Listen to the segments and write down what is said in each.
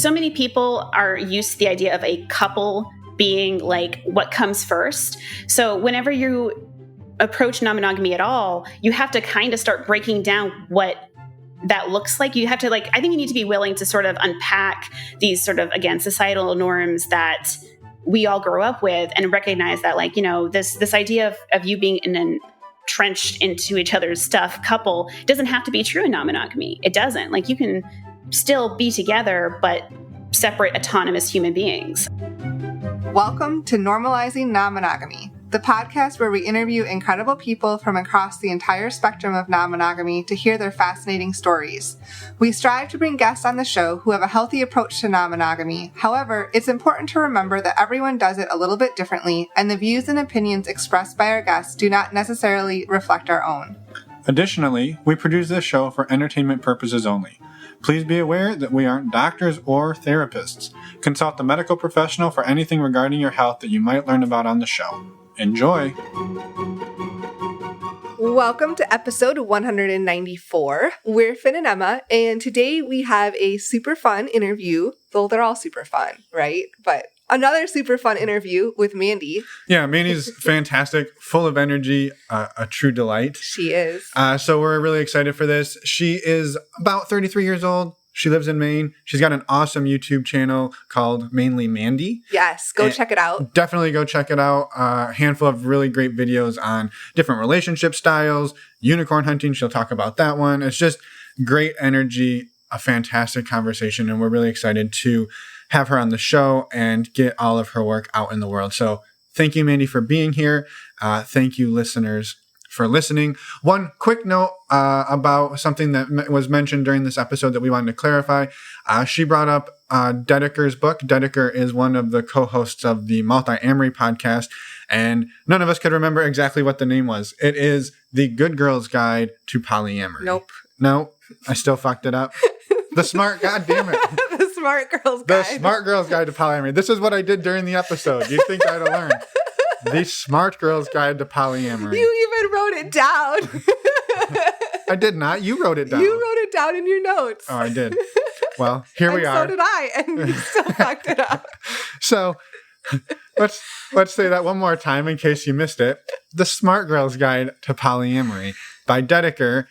so many people are used to the idea of a couple being like what comes first. So whenever you approach non-monogamy at all, you have to kind of start breaking down what that looks like. You have to I think you need to be willing to sort of unpack these sort of, again, societal norms that we all grow up with and recognize that this idea of you being in an entrenched into each other's stuff couple doesn't have to be true in non-monogamy. It doesn't. You can still be together, but separate autonomous human beings. Welcome to Normalizing Non-Monogamy, the podcast where we interview incredible people from across the entire spectrum of non-monogamy to hear their fascinating stories. We strive to bring guests on the show who have a healthy approach to non-monogamy. However, it's important to remember that everyone does it a little bit differently, and the views and opinions expressed by our guests do not necessarily reflect our own. Additionally, we produce this show for entertainment purposes only. Please be aware that we aren't doctors or therapists. Consult a medical professional for anything regarding your health that you might learn about on the show. Enjoy! Welcome to episode 194. We're Finn and Emma, and today we have a super fun interview. Well, they're all super fun, right? But another super fun interview with Mandy. Yeah, Mandy's fantastic, full of energy, a true delight. She is. So we're really excited for this. She is about 33 years old. She lives in Maine. She's got an awesome YouTube channel called Mainly Mandy. Yes, go check it out. Definitely go check it out. A handful of really great videos on different relationship styles, unicorn hunting. She'll talk about that one. It's just great energy, a fantastic conversation, and we're really excited to have her on the show and get all of her work out in the world. So thank you, Mandy, for being here. Thank you, listeners, for listening. One quick note about something that was mentioned during this episode that we wanted to clarify. She brought up Dedeker's book. Dedeker is one of the co-hosts of the Multi-Amory podcast, and none of us could remember exactly what the name was. It is The Good Girl's Guide to Polyamory. Nope. I still fucked it up. The Smart, God damn it. The Smart Girl's Guide. The Smart Girl's Guide to Polyamory. This is what I did during the episode. You'd think I'd have learned. The Smart Girl's Guide to Polyamory. You even wrote it down. I did not. You wrote it down. You wrote it down in your notes. Oh, I did. Well, here we are. So did I, and you still fucked it up. So let's say that one more time in case you missed it. The Smart Girl's Guide to Polyamory by Dedeker,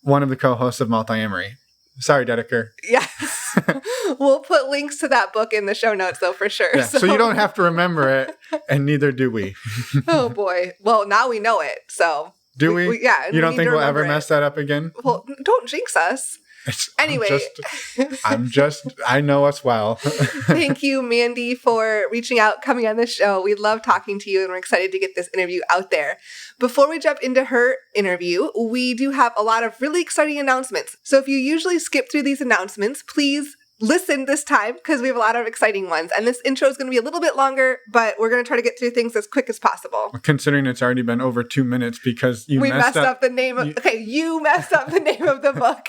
one of the co-hosts of Multi-Amory. Sorry, Dedeker. Yes. We'll put links to that book in the show notes, though, for sure. Yeah, so you don't have to remember it, and neither do we. Oh, boy. Well, now we know it, so. Do we? Yeah. You don't think we'll ever mess that up again? Well, don't jinx us. Anyway. I know us well. Thank you, Mandy, for reaching out, coming on the show. We love talking to you, and we're excited to get this interview out there. Before we jump into her interview, we do have a lot of really exciting announcements. So if you usually skip through these announcements, please listen this time because we have a lot of exciting ones. And this intro is going to be a little bit longer, but we're going to try to get through things as quick as possible. Considering it's already been over 2 minutes because you messed up the name of... you messed up the name of the book.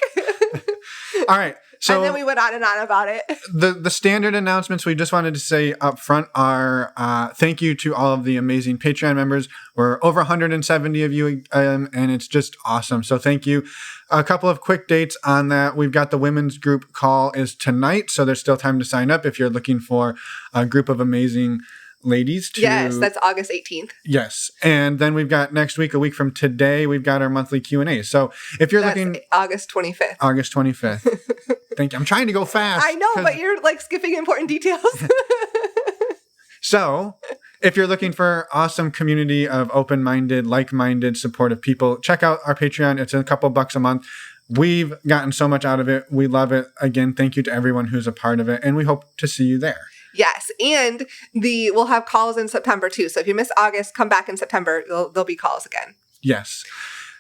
All right. So, and then we went on and on about it. The standard announcements we just wanted to say up front are thank you to all of the amazing Patreon members. We're over 170 of you, and it's just awesome. So thank you. A couple of quick dates on that. We've got the women's group call is tonight, so there's still time to sign up if you're looking for a group of amazing ladies. Yes, that's August 18th. Yes. And then we've got next week, a week from today, we've got our monthly Q&A. So if you're looking... August 25th. August 25th. Thank you. I'm trying to go fast. I know, but you're skipping important details. So if you're looking for awesome community of open-minded, like-minded, supportive people, check out our Patreon. It's a couple bucks a month. We've gotten so much out of it. We love it. Again, thank you to everyone who's a part of it, and we hope to see you there. Yes, and we'll have calls in September too. So if you miss August, come back in September. There'll be calls again. Yes.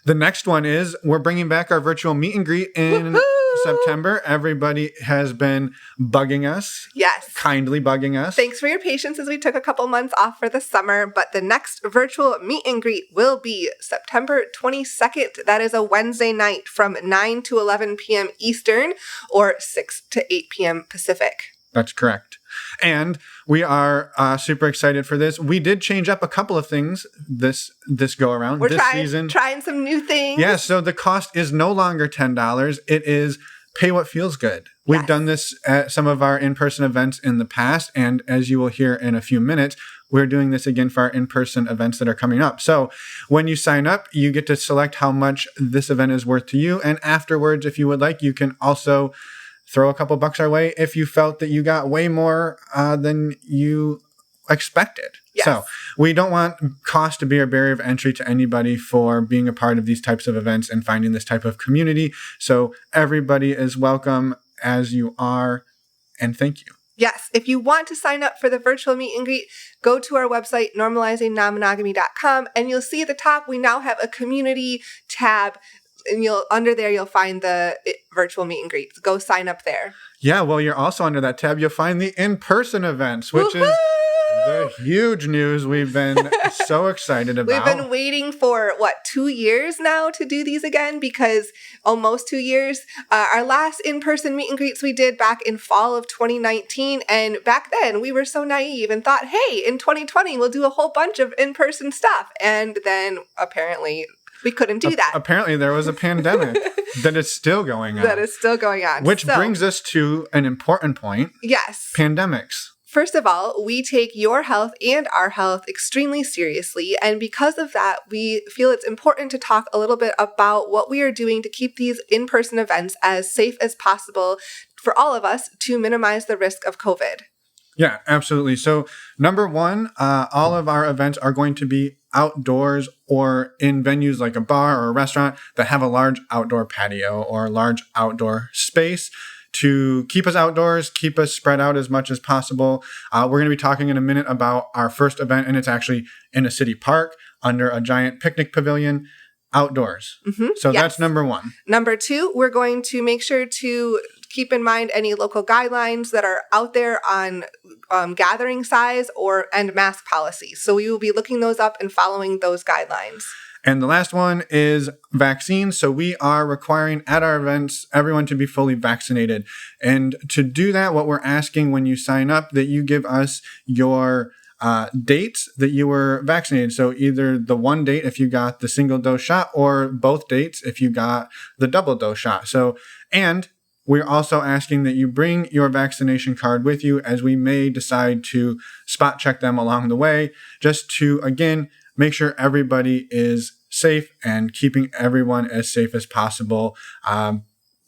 The next one is we're bringing back our virtual meet and greet in September. Everybody has been bugging us. Yes. Kindly bugging us. Thanks for your patience as we took a couple months off for the summer, but the next virtual meet and greet will be September 22nd. That is a Wednesday night from 9 to 11 p.m. Eastern or 6 to 8 p.m. Pacific. That's correct. And we are super excited for this. We did change up a couple of things this go around. We're this season. Trying some new things. Yeah, so the cost is no longer $10. It is pay what feels good. We've done this at some of our in-person events in the past, and as you will hear in a few minutes, we're doing this again for our in-person events that are coming up. So when you sign up, you get to select how much this event is worth to you, and afterwards, if you would like, you can also throw a couple bucks our way if you felt that you got way more than you expected. Yes. So we don't want cost to be a barrier of entry to anybody for being a part of these types of events and finding this type of community. So everybody is welcome as you are, and thank you. Yes. If you want to sign up for the virtual meet and greet, go to our website, normalizingnonmonogamy.com, and you'll see at the top, we now have a community tab, and under there, you'll find the virtual meet and greet. Go sign up there. Yeah. Well, you're also under that tab, you'll find the in-person events, which Woo-hoo! is the huge news we've been so excited about. We've been waiting for, 2 years now to do these again, because almost 2 years. Our last in-person meet and greets we did back in fall of 2019. And back then we were so naive and thought, hey, in 2020, we'll do a whole bunch of in-person stuff. And then apparently we couldn't do that. Apparently there was a pandemic that is still going on. Which brings us to an important point. Yes. Pandemics. First of all, we take your health and our health extremely seriously. And because of that, we feel it's important to talk a little bit about what we are doing to keep these in-person events as safe as possible for all of us to minimize the risk of COVID. Yeah, absolutely. So number one, all of our events are going to be outdoors or in venues like a bar or a restaurant that have a large outdoor patio or a large outdoor space to keep us outdoors, keep us spread out as much as possible. We're going to be talking in a minute about our first event, and it's actually in a city park under a giant picnic pavilion outdoors. Mm-hmm. So yes. That's number one. Number two, we're going to make sure to keep in mind any local guidelines that are out there on gathering size and mask policies. So we will be looking those up and following those guidelines. And the last one is vaccines. So we are requiring at our events everyone to be fully vaccinated. And to do that, what we're asking when you sign up, that you give us your dates that you were vaccinated. So either the one date if you got the single dose shot, or both dates if you got the double dose shot. And we're also asking that you bring your vaccination card with you, as we may decide to spot check them along the way, just to, again, make sure everybody is safe and keeping everyone as safe as possible.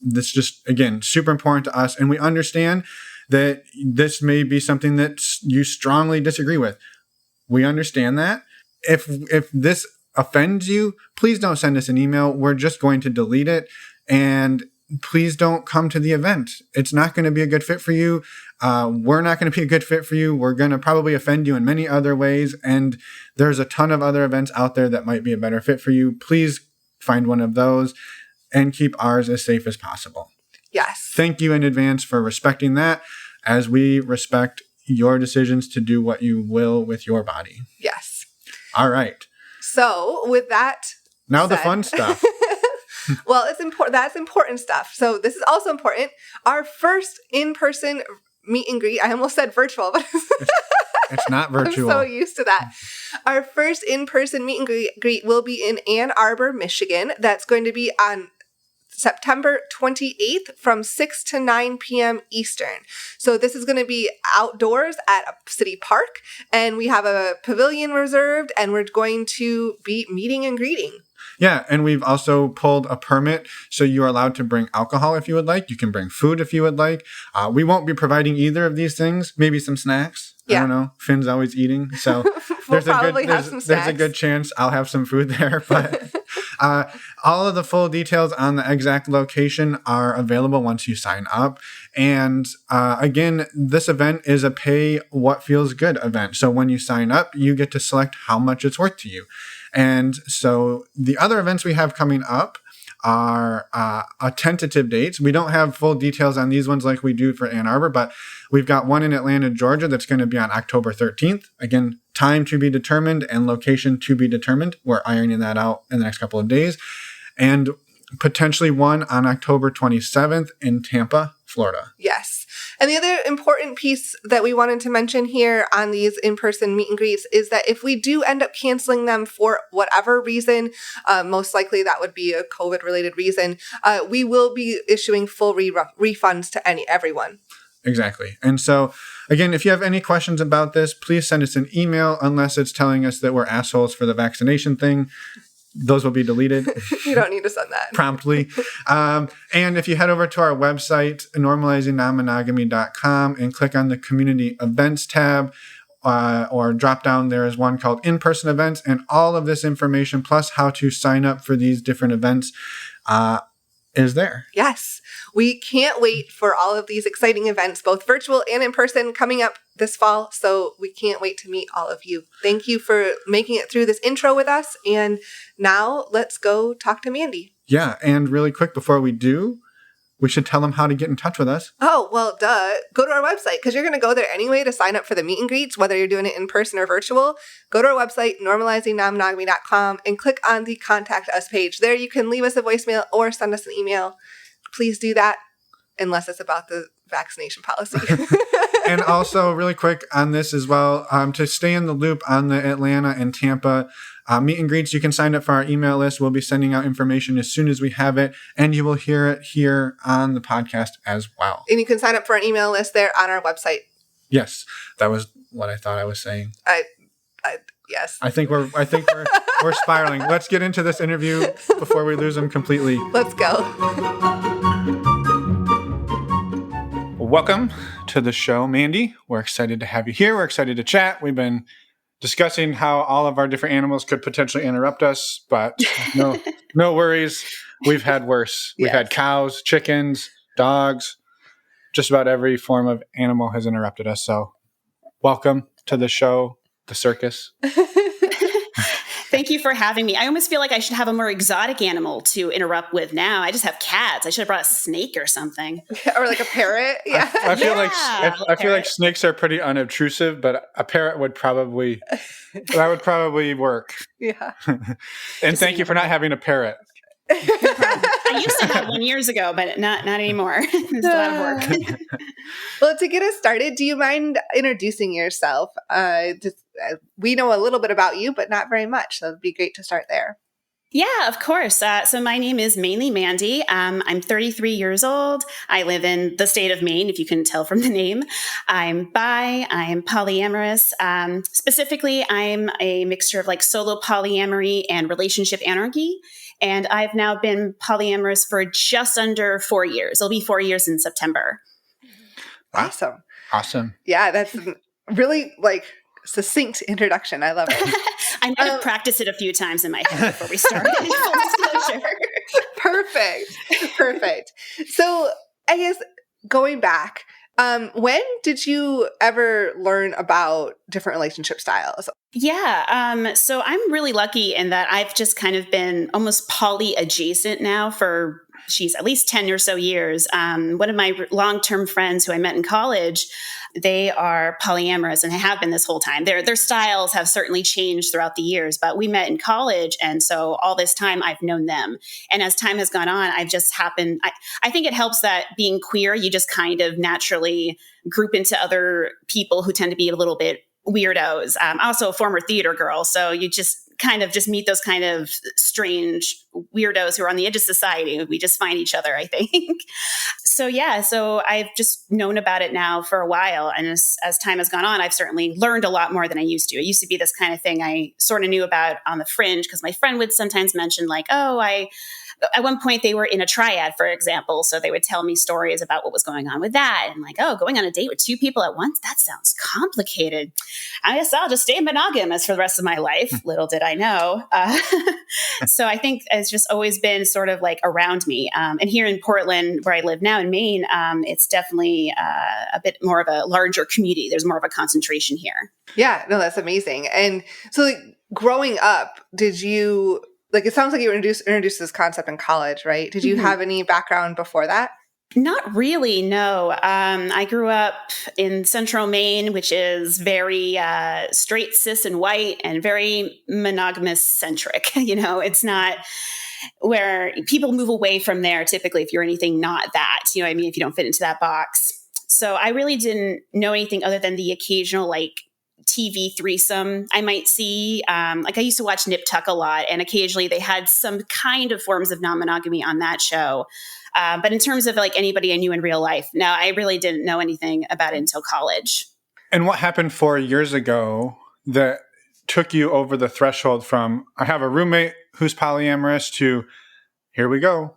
This just, again, super important to us. And we understand that this may be something that you strongly disagree with. We understand that. If this offends you, please don't send us an email. We're just going to delete it. And please don't come to the event. It's not going to be a good fit for you. We're not going to be a good fit for you. We're going to probably offend you in many other ways. And there's a ton of other events out there that might be a better fit for you. Please find one of those and keep ours as safe as possible. Yes. Thank you in advance for respecting that, as we respect your decisions to do what you will with your body. Yes. All right. So with that now said, the fun stuff. Well, it's important. That's important stuff. So this is also important. Our first in-person meet and greet. I almost said virtual, but it's not virtual. I'm so used to that. Our first in-person meet and greet will be in Ann Arbor, Michigan. That's going to be on September 28th from 6 to 9 p.m. Eastern. So this is going to be outdoors at a city park, and we have a pavilion reserved, and we're going to be meeting and greeting. Yeah, and we've also pulled a permit, so you are allowed to bring alcohol if you would like. You can bring food if you would like. We won't be providing either of these things. Maybe some snacks. Yeah. I don't know. Finn's always eating, so there's a good chance I'll have some food there. But all of the full details on the exact location are available once you sign up. And again, this event is a pay what feels good event. So when you sign up, you get to select how much it's worth to you. And so the other events we have coming up are tentative dates. We don't have full details on these ones like we do for Ann Arbor, but we've got one in Atlanta, Georgia that's going to be on October 13th. Again, time to be determined and location to be determined. We're ironing that out in the next couple of days. And potentially one on October 27th in Tampa, Florida. Yes. And the other important piece that we wanted to mention here on these in-person meet and greets is that if we do end up canceling them for whatever reason, most likely that would be a COVID-related reason, we will be issuing full refunds to everyone. Exactly. And so, again, if you have any questions about this, please send us an email unless it's telling us that we're assholes for the vaccination thing. Those will be deleted. You don't need to send that. Promptly. And if you head over to our website, normalizingnonmonogamy.com, and click on the community events tab, or drop down, there is one called in-person events, and all of this information plus how to sign up for these different events is there. Yes. We can't wait for all of these exciting events, both virtual and in person, coming up this fall. So we can't wait to meet all of you. Thank you for making it through this intro with us. And now let's go talk to Mandy. Yeah. And really quick before we do, we should tell them how to get in touch with us. Oh, well, duh. Go to our website because you're going to go there anyway to sign up for the meet and greets, whether you're doing it in person or virtual. Go to our website, normalizingnonmonogamy.com, and click on the Contact Us page. There you can leave us a voicemail or send us an email. Please do that unless it's about the vaccination policy. And also, really quick on this as well, to stay in the loop on the Atlanta and Tampa meet and greets, you can sign up for our email list. We'll be sending out information as soon as we have it, and you will hear it here on the podcast as well. And you can sign up for an email list there on our website. Yes, that was what I thought I was saying. Yes. I think we're spiraling. Let's get into this interview before we lose them completely. Let's go. Welcome to the show, Mandy. We're excited to have you here. We're excited to chat. We've been discussing how all of our different animals could potentially interrupt us, but no worries. We've had worse. We've had cows, chickens, dogs. Just about every form of animal has interrupted us. So welcome to the show, the circus. Thank you for having me. I almost feel like I should have a more exotic animal to interrupt with now. I just have cats. I should have brought a snake or something. Or like a parrot. Yeah. I feel like snakes are pretty unobtrusive, but a parrot would probably work. Yeah. And thank you for not having a parrot. I used to have one years ago, but not anymore. It's a lot of work. Well, to get us started, do you mind introducing yourself? We know a little bit about you, but not very much. So it'd be great to start there. Yeah, of course. So my name is mainly Mandy. I'm 33 years old. I live in the state of Maine, if you can tell from the name. I'm bi. I'm polyamorous. Specifically, I'm a mixture of like solo polyamory and relationship anarchy. And I've now been polyamorous for just under 4 years. It'll be 4 years in September. Awesome. Yeah, that's really succinct introduction. I love it. I might have practiced it a few times in my head before we started. Perfect. So I guess going back, when did you ever learn about different relationship styles? Yeah. So I'm really lucky in that I've just kind of been almost poly adjacent now for at least 10 or so years. One of my long-term friends who I met in college, they are polyamorous and have been this whole time. Their styles have certainly changed throughout the years, but we met in college. And so all this time I've known them. And as time has gone on, I've just happened, I think it helps that being queer, you just kind of naturally group into other people who tend to be a little bit weirdos. I'm also a former theater girl. So you just kind of just meet those kind of strange weirdos who are on the edge of society. We just find each other, I think. So I've just known about it now for a while. And as time has gone on, I've certainly learned a lot more than I used to. It used to be this kind of thing I sort of knew about on the fringe because my friend would sometimes mention at one point they were in a triad, for example. So they would tell me stories about what was going on with that. And going on a date with two people at once, that sounds complicated. I guess I'll just stay monogamous for the rest of my life. Little did I know. So I think it's just always been sort of around me. And here in Portland, where I live now in Maine, it's definitely a bit more of a larger community. There's more of a concentration here. Yeah, no, that's amazing. And so growing up, did you... it sounds like you were introduced to this concept in college, right? Did you have any background before that? Not really, no. I grew up in central Maine, which is very straight, cis, and white, and very monogamous centric. It's not where people move away from there typically if you're anything not that, you know what I mean, if you don't fit into that box. So I really didn't know anything other than the occasional like TV threesome I might see. Like I used to watch Nip Tuck a lot, and occasionally they had some kind of forms of non-monogamy on that show. But in terms of like anybody I knew in real life, no, I really didn't know anything about it until college. And what happened 4 years ago that took you over the threshold from I have a roommate who's polyamorous to here we go?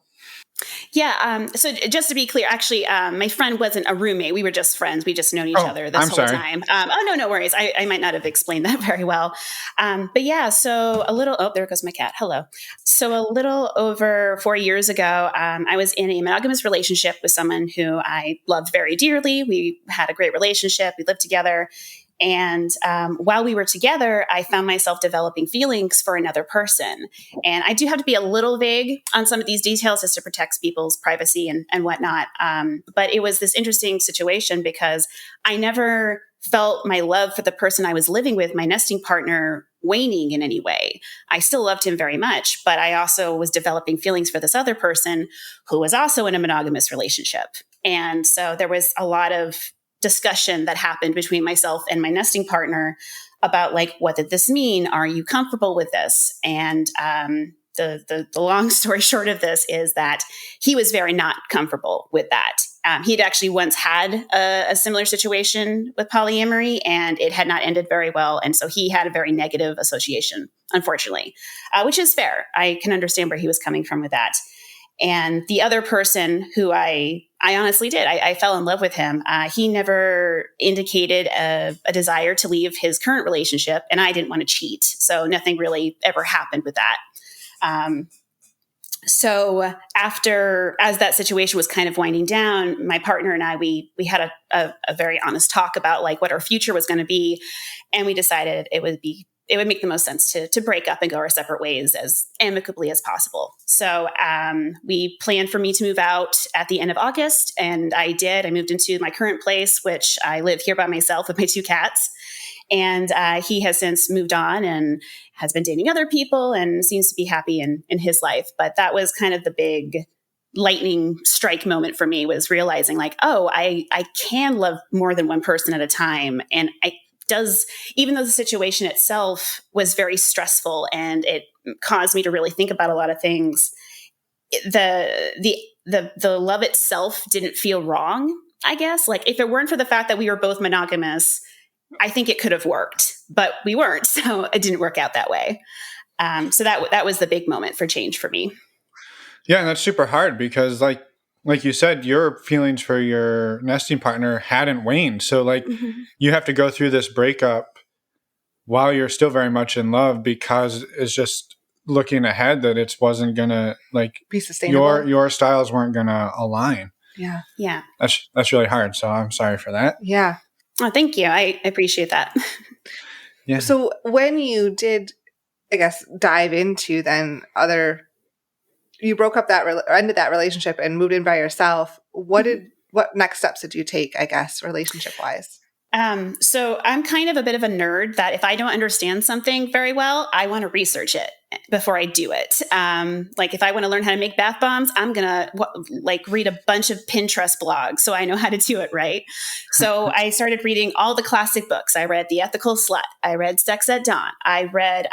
Yeah. So just to be clear, actually, my friend wasn't a roommate. We were just friends. We just known each other this whole time. No worries. I might not have explained that very well. But yeah, so there goes my cat. Hello. So a little over 4 years ago, I was in a monogamous relationship with someone who I loved very dearly. We had a great relationship. We lived together. And while we were together, I found myself developing feelings for another person. And I do have to be a little vague on some of these details just to protect people's privacy and whatnot. But it was this interesting situation because I never felt my love for the person I was living with, my nesting partner, waning in any way. I still loved him very much, but I also was developing feelings for this other person who was also in a monogamous relationship. And so there was a lot of discussion that happened between myself and my nesting partner about like, what did this mean? Are you comfortable with this? And the long story short of this is that he was very not comfortable with that. He'd actually once had a similar situation with polyamory, and it had not ended very well. And so he had a very negative association, unfortunately, which is fair. I can understand where he was coming from with that. And the other person who I honestly did, I fell in love with him. He never indicated a desire to leave his current relationship, and I didn't want to cheat. So nothing really ever happened with that. So as that situation was kind of winding down, my partner and I, we had a very honest talk about like what our future was going to be. And we decided it would make the most sense to break up and go our separate ways as amicably as possible. So we planned for me to move out at the end of August, and I did. I moved into my current place, which I live here by myself with my 2 cats. And he has since moved on and has been dating other people and seems to be happy in his life. But that was kind of the big lightning strike moment for me, was realizing like, oh, I can love more than one person at a time. And even though the situation itself was very stressful and it caused me to really think about a lot of things, the love itself didn't feel wrong, I guess. Like if it weren't for the fact that we were both monogamous, I think it could have worked, but we weren't. So it didn't work out that way. So that was the big moment for change for me. Yeah. And that's super hard because like you said, your feelings for your nesting partner hadn't waned. So like you have to go through this breakup while you're still very much in love, because it's just looking ahead that it wasn't going to like be sustainable. Your styles weren't going to align. Yeah. Yeah. That's really hard. So I'm sorry for that. Yeah. Oh, thank you. I appreciate that. Yeah. So when you did, I guess, dive into then you broke up ended that relationship and moved in by yourself. What next steps did you take, I guess, relationship wise? So I'm kind of a bit of a nerd that if I don't understand something very well, I want to research it before I do it. Like if I want to learn how to make bath bombs, I'm going to read a bunch of Pinterest blogs so I know how to do it right. So I started reading all the classic books. I read The Ethical Slut. I read Sex at Dawn. I read,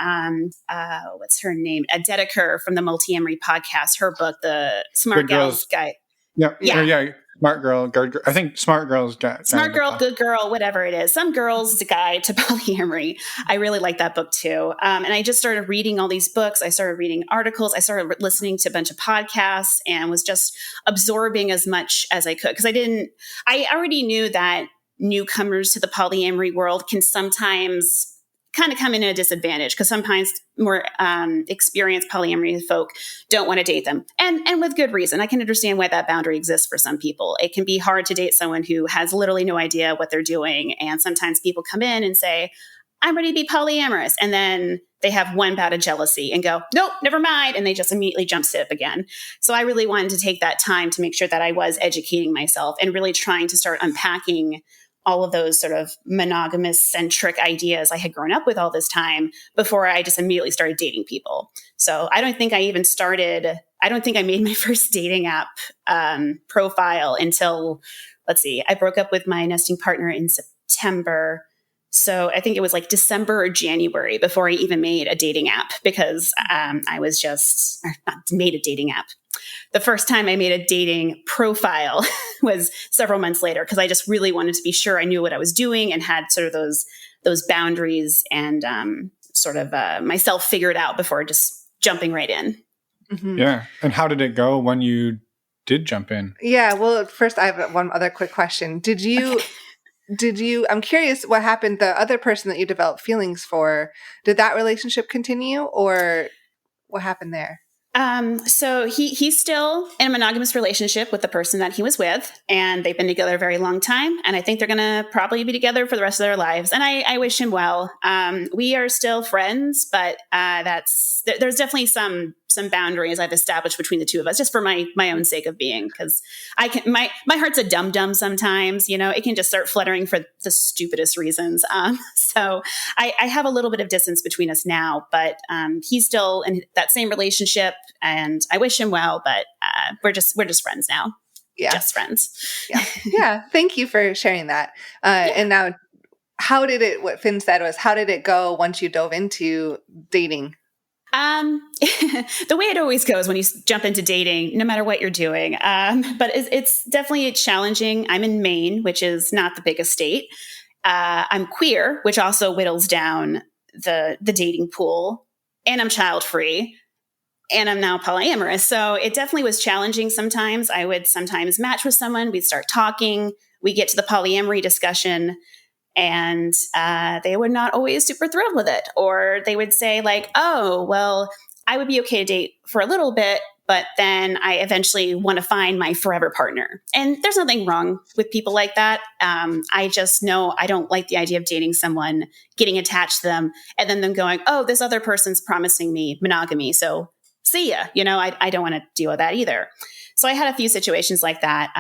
what's her name? Dedeker from the Multi-Amory podcast, her book, The Smart Gals Guide. Yeah. Smart girl, I think smart girl's got Smart girl, good girl, whatever it is. Some girl's guide to polyamory. I really like that book too. And I just started reading all these books. I started reading articles. I started listening to a bunch of podcasts and was just absorbing as much as I could. Because I already knew that newcomers to the polyamory world can sometimes kind of come in at a disadvantage because sometimes more experienced polyamory folk don't want to date them. And with good reason. I can understand why that boundary exists for some people. It can be hard to date someone who has literally no idea what they're doing. And sometimes people come in and say, I'm ready to be polyamorous. And then they have one bout of jealousy and go, nope, never mind. And they just immediately jump ship again. So I really wanted to take that time to make sure that I was educating myself and really trying to start unpacking all of those sort of monogamous centric ideas I had grown up with all this time before I just immediately started dating people. So I don't think I made my first dating app profile until, let's see, I broke up with my nesting partner in September. So I think it was like December or January before I even made a dating app, because I was just not made a dating app. The first time I made a dating profile was several months later, because I just really wanted to be sure I knew what I was doing and had sort of those boundaries and sort of myself figured out before just jumping right in. Mm-hmm. Yeah. And how did it go when you did jump in? Yeah. Well, first I have one other quick question. I'm curious what happened. The other person that you developed feelings for, did that relationship continue, or what happened there? So he's still in a monogamous relationship with the person that he was with, and they've been together a very long time. And I think they're going to probably be together for the rest of their lives. And I wish him well. We are still friends, but there's definitely some boundaries I've established between the two of us, just for my own sake of being, because my heart's a dum-dum sometimes, it can just start fluttering for the stupidest reasons. So I have a little bit of distance between us now, but he's still in that same relationship, and I wish him well, but we're just friends now. Yeah. Just friends. Yeah. Yeah. Thank you for sharing that. And now, what Finn said was, how did it go once you dove into dating? The way it always goes when you jump into dating, no matter what you're doing. But it's definitely challenging. I'm in Maine, which is not the biggest state. I'm queer, which also whittles down the dating pool, and I'm child free, and I'm now polyamorous. So it definitely was challenging sometimes. I would sometimes match with someone, we'd start talking, we get to the polyamory discussion, and they were not always super thrilled with it. Or they would say like, oh, well, I would be okay to date for a little bit, but then I eventually want to find my forever partner. And there's nothing wrong with people like that. I just know I don't like the idea of dating someone, getting attached to them, and then them going, oh, this other person's promising me monogamy, so see ya. I don't want to deal with that either. So I had a few situations like that.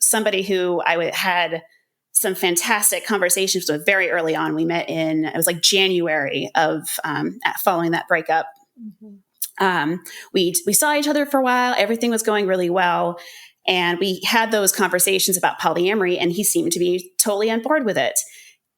Somebody who had some fantastic conversations with very early on. We met it was like January of following that breakup. Mm-hmm. We saw each other for a while. Everything was going really well. And we had those conversations about polyamory, and he seemed to be totally on board with it.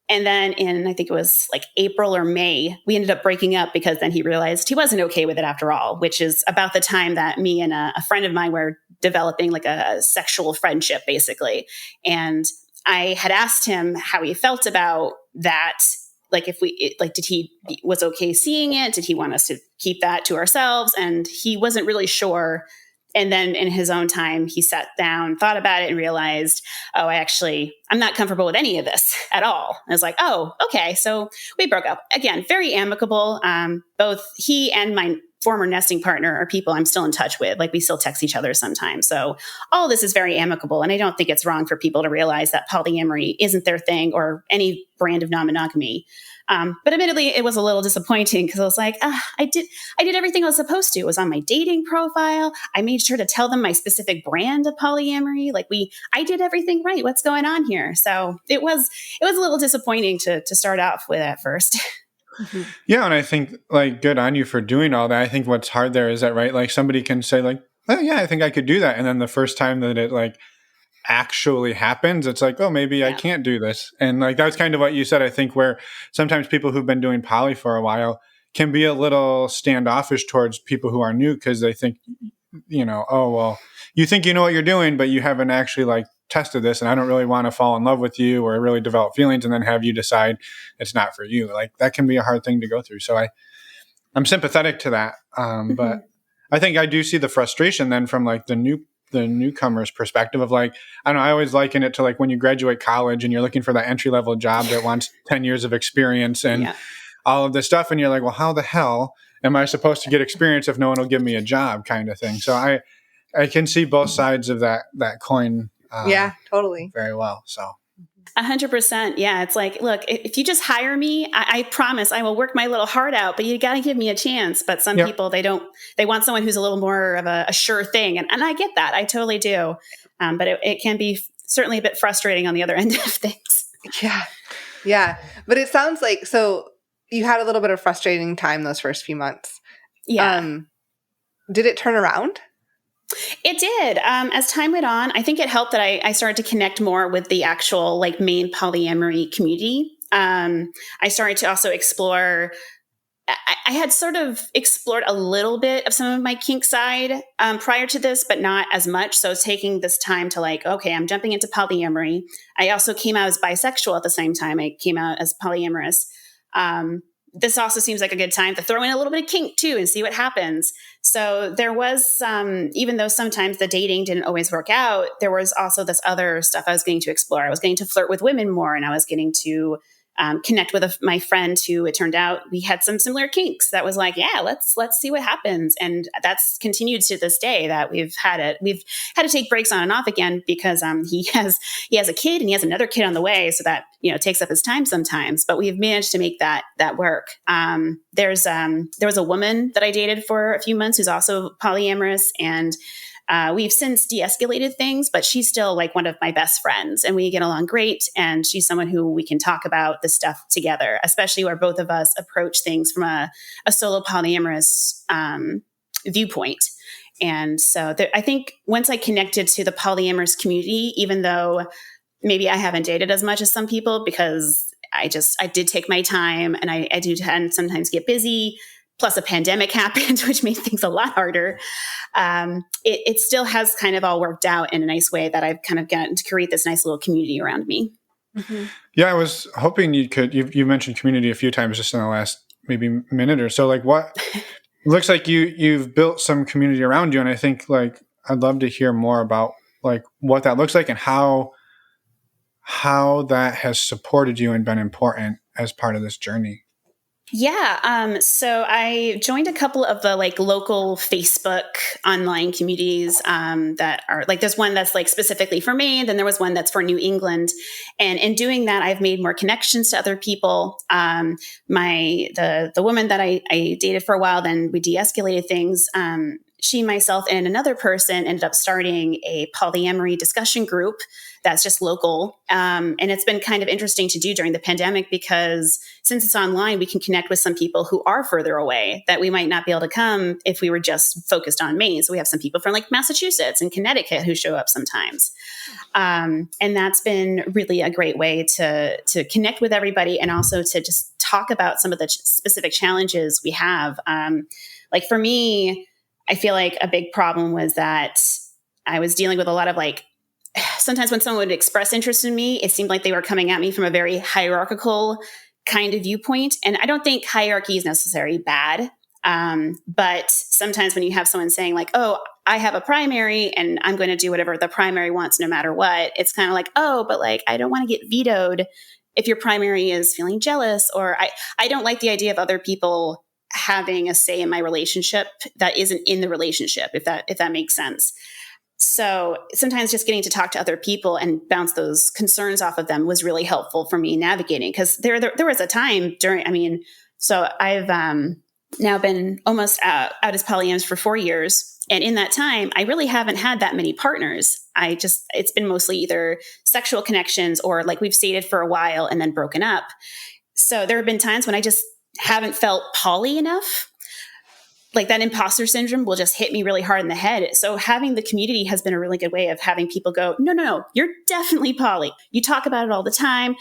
And then I think it was like April or May, we ended up breaking up, because then he realized he wasn't okay with it after all, which is about the time that me and a friend of mine were developing like a sexual friendship, basically. And I had asked him how he felt about that. Like did he was okay seeing it? Did he want us to keep that to ourselves? And he wasn't really sure. And then in his own time, he sat down, thought about it, and realized, oh, I'm not comfortable with any of this at all. I was like, oh, okay. So we broke up. Again, very amicable. Both he and my former nesting partner are people I'm still in touch with. Like, we still text each other sometimes. So all this is very amicable. And I don't think it's wrong for people to realize that polyamory isn't their thing, or any brand of non-monogamy. But admittedly, it was a little disappointing, because I was like, I did everything I was supposed to. It was on my dating profile. I made sure to tell them my specific brand of polyamory. I did everything right. What's going on here? So it was a little disappointing to start off with at first. Mm-hmm. Yeah. And I think good on you for doing all that. I think what's hard there is that, right? Like, somebody can say oh yeah, I think I could do that. And then the first time that it actually happens, it's like, oh, maybe I can't do this. And that's kind of what you said, I think, where sometimes people who've been doing poly for a while can be a little standoffish towards people who are new, because they think, oh, well, you think you know what you're doing, but you haven't actually tested this, and I don't really want to fall in love with you or really develop feelings and then have you decide it's not for you. That can be a hard thing to go through. So I'm sympathetic to that. But I think I do see the frustration then from the newcomer's perspective of I don't know, I always liken it to when you graduate college and you're looking for that entry-level job that wants 10 years of experience and all of this stuff. And you're like, well, how the hell am I supposed to get experience if no one will give me a job, kind of thing. So I can see both sides of that coin. Yeah, totally. Very well. So 100%. Yeah. It's like, look, if you just hire me, I promise I will work my little heart out, but you got to give me a chance. But some people, they want someone who's a little more of a sure thing. And I get that. I totally do. But it can be certainly a bit frustrating on the other end of things. Yeah. Yeah. But it sounds like, so you had a little bit of frustrating time those first few months. Yeah. Did it turn around? It did. As time went on, I think it helped that I started to connect more with the actual like main polyamory community. I started to also explore. I had sort of explored a little bit of some of my kink side prior to this, but not as much. So taking this time to like, okay, I'm jumping into polyamory. I also came out as bisexual at the same time. I came out as polyamorous. This also seems like a good time to throw in a little bit of kink too and see what happens. So there was, even though sometimes the dating didn't always work out, there was also this other stuff I was getting to explore. I was getting to flirt with women more, and I was getting to connect with my friend who it turned out we had some similar kinks. That was like, yeah, let's see what happens, and that's continued to this day. That we've had to take breaks on and off again because he has a kid and he has another kid on the way, so that takes up his time sometimes. But we've managed to make that work. There was a woman that I dated for a few months who's also polyamorous, and we've since de-escalated things, but she's still like one of my best friends and we get along great. And she's someone who we can talk about this stuff together, especially where both of us approach things from a solo polyamorous viewpoint. And so I think once I connected to the polyamorous community, even though maybe I haven't dated as much as some people because I did take my time, and I do tend sometimes get busy. Plus a pandemic happened, which made things a lot harder. It still has kind of all worked out in a nice way that I've kind of gotten to create this nice little community around me. Mm-hmm. Yeah, I was hoping you mentioned community a few times just in the last maybe minute or so. Like what looks like you've built some community around you. And I think like, I'd love to hear more about like what that looks like and how that has supported you and been important as part of this journey. Yeah. So I joined a couple of the like local Facebook online communities that are like, there's one that's like specifically for me. Then there was one that's for New England. And in doing that, I've made more connections to other people. The woman that I dated for a while, then we de-escalated things. She, myself, and another person ended up starting a polyamory discussion group that's just local. And it's been kind of interesting to do during the pandemic because since it's online, we can connect with some people who are further away that we might not be able to come if we were just focused on Maine. So we have some people from like Massachusetts and Connecticut who show up sometimes. And that's been really a great way to connect with everybody and also to just talk about some of the specific challenges we have. Like for me, I feel like a big problem was that I was dealing with a lot of like, sometimes when someone would express interest in me, it seemed like they were coming at me from a very hierarchical kind of viewpoint. And I don't think hierarchy is necessarily bad. But sometimes when you have someone saying like, oh, I have a primary and I'm going to do whatever the primary wants no matter what, it's kind of like, oh, but like, I don't want to get vetoed if your primary is feeling jealous, or I don't like the idea of other people having a say in my relationship that isn't in the relationship, if that makes sense. So sometimes just getting to talk to other people and bounce those concerns off of them was really helpful for me navigating. Because there was a time during, so I've now been almost out as polyamorous for 4 years. And in that time, I really haven't had that many partners. It's been mostly either sexual connections or like we've dated for a while and then broken up. So there have been times when I just haven't felt poly enough. Like that imposter syndrome will just hit me really hard in the head. So having the community has been a really good way of having people go, no, you're definitely poly. You talk about it all the time.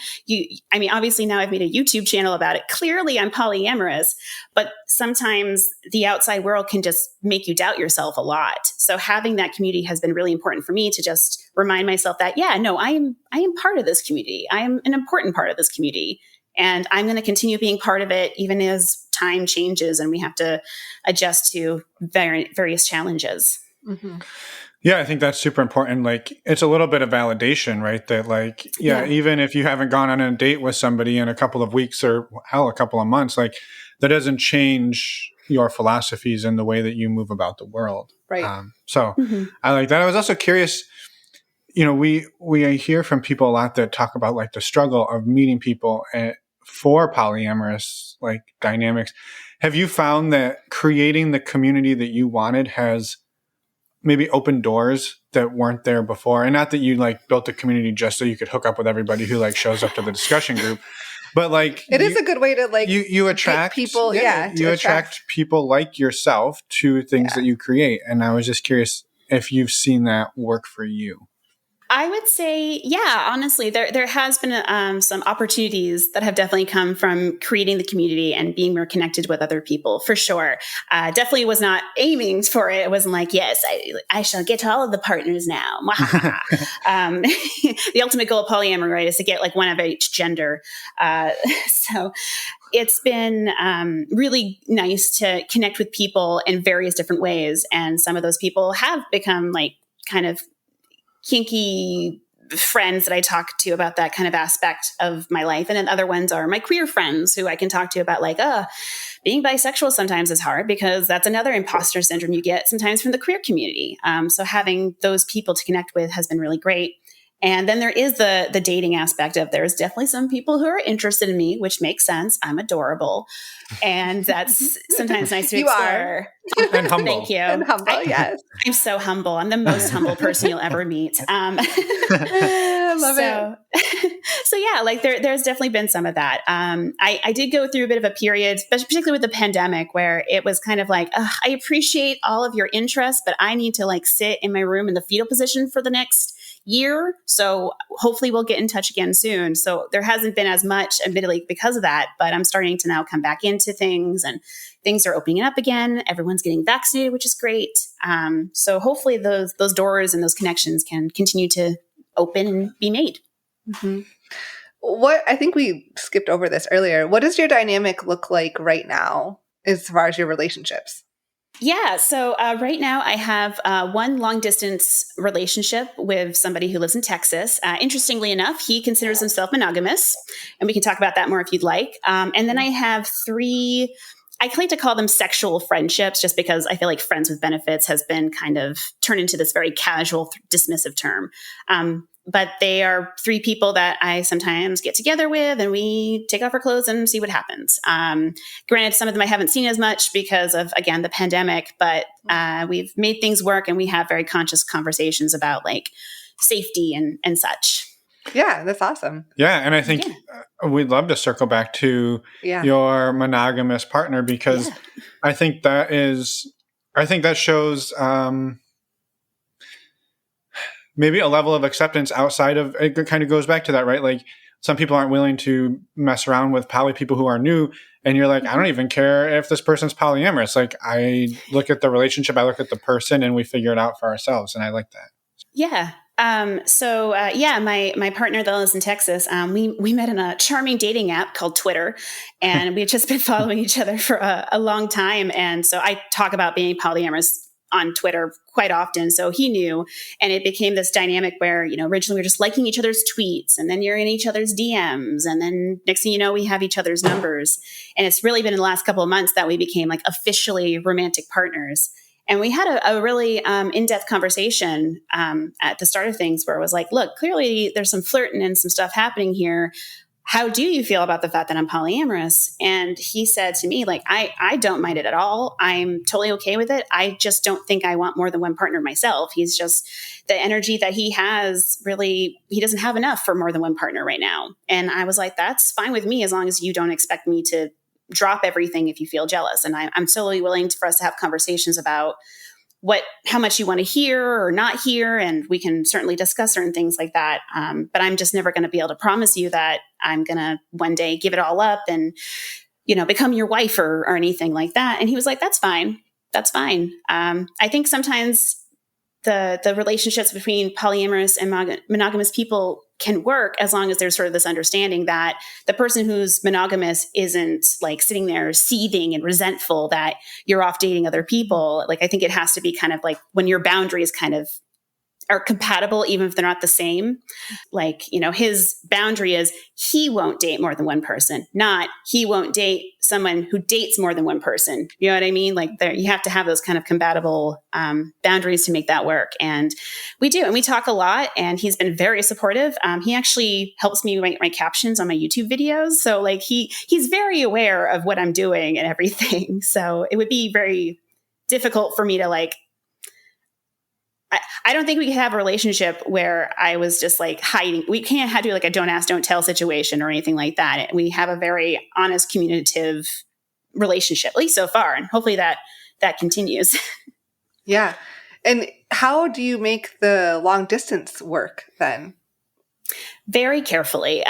Obviously now I've made a YouTube channel about it. Clearly I'm polyamorous, but sometimes the outside world can just make you doubt yourself a lot. So having that community has been really important for me to just remind myself that, I am part of this community. I am an important part of this community. And I'm going to continue being part of it, even as time changes and we have to adjust to various challenges. Mm-hmm. Yeah, I think that's super important. Like, it's a little bit of validation, right? That like, even if you haven't gone on a date with somebody in a couple of weeks or hell, a couple of months, like that doesn't change your philosophies and the way that you move about the world. Right. I like that. I was also curious, we hear from people a lot that talk about like the struggle of meeting people for polyamorous like dynamics. Have you found that creating the community that you wanted has maybe open doors that weren't there before. And not that you like built a community just so you could hook up with everybody who like shows up to the discussion group, but like it is a good way to like you attract people. You attract people like yourself to things that you create. And I was just curious if you've seen that work for you. I would say, yeah, honestly, there has been some opportunities that have definitely come from creating the community and being more connected with other people, for sure. Definitely was not aiming for it. It wasn't like, yes, I shall get to all of the partners now. The ultimate goal of polyamory, right, is to get like one of each gender. So it's been really nice to connect with people in various different ways. And some of those people have become like kind of kinky friends that I talk to about that kind of aspect of my life. And then other ones are my queer friends who I can talk to about like, being bisexual sometimes is hard because that's another imposter syndrome you get sometimes from the queer community. So having those people to connect with has been really great. And then there is the dating aspect of there's definitely some people who are interested in me, which makes sense. I'm adorable. And that's sometimes nice to You explore. are. And humble. Thank you. And humble, yes. I'm so humble. I'm the most humble person you'll ever meet. I love it. So yeah, like there's definitely been some of that. I did go through a bit of a period, particularly with the pandemic, where it was kind of like, I appreciate all of your interest, but I need to like sit in my room in the fetal position for the next year. So hopefully we'll get in touch again soon. So there hasn't been as much, admittedly, because of that, but I'm starting to now come back into things and things are opening up again. Everyone's getting vaccinated, which is great. So hopefully those doors and those connections can continue to open and be made. Mm-hmm. What, I think we skipped over this earlier. What does your dynamic look like right now as far as your relationships? Yeah. So right now I have one long distance relationship with somebody who lives in Texas. Interestingly enough, he considers himself monogamous, and we can talk about that more if you'd like. And then I have three, I like to call them sexual friendships just because I feel like friends with benefits has been kind of turned into this very casual, dismissive term. But they are three people that I sometimes get together with and we take off our clothes and see what happens. Granted, some of them I haven't seen as much because of, again, the pandemic, but we've made things work and we have very conscious conversations about like safety and such. Yeah, that's awesome. Yeah. And I think we'd love to circle back to your monogamous partner because I think that shows maybe a level of acceptance outside of, it kind of goes back to that, right? Like some people aren't willing to mess around with poly people who are new. And you're like, I don't even care if this person's polyamorous. Like I look at the relationship, I look at the person and we figure it out for ourselves. And I like that. Yeah. My partner that lives in Texas, we met in a charming dating app called Twitter, and we've just been following each other for a long time. And so I talk about being polyamorous on Twitter quite often. So he knew, and it became this dynamic where, originally we were just liking each other's tweets and then you're in each other's DMs. And then next thing you know, we have each other's numbers. And it's really been in the last couple of months that we became like officially romantic partners. And we had a really in-depth conversation at the start of things where it was like, look, clearly there's some flirting and some stuff happening here. How do you feel about the fact that I'm polyamorous? And he said to me, like, I don't mind it at all. I'm totally okay with it. I just don't think I want more than one partner myself. He's just, the energy that he has, really, he doesn't have enough for more than one partner right now. And I was like, that's fine with me as long as you don't expect me to drop everything if you feel jealous. And I'm totally willing for us to have conversations about how much you want to hear or not hear. And we can certainly discuss certain things like that. But I'm just never going to be able to promise you that I'm going to one day give it all up and, become your wife or anything like that. And he was like, that's fine. That's fine. I think sometimes the relationships between polyamorous and monogamous people can work as long as there's sort of this understanding that the person who's monogamous isn't like sitting there seething and resentful that you're off dating other people. Like, I think it has to be kind of like when your boundaries kind of are compatible, even if they're not the same. Like, his boundary is he won't date more than one person, not he won't date someone who dates more than one person. You know what I mean? Like you have to have those kind of compatible boundaries to make that work. And we do. And we talk a lot, and he's been very supportive. He actually helps me write my captions on my YouTube videos. So like he's very aware of what I'm doing and everything. So it would be very difficult for me to like I don't think we could have a relationship where I was just like hiding. We can't have to do like a don't ask, don't tell situation or anything like that. We have a very honest, communicative relationship, at least so far. And hopefully that continues. Yeah. And how do you make the long distance work then? Very carefully.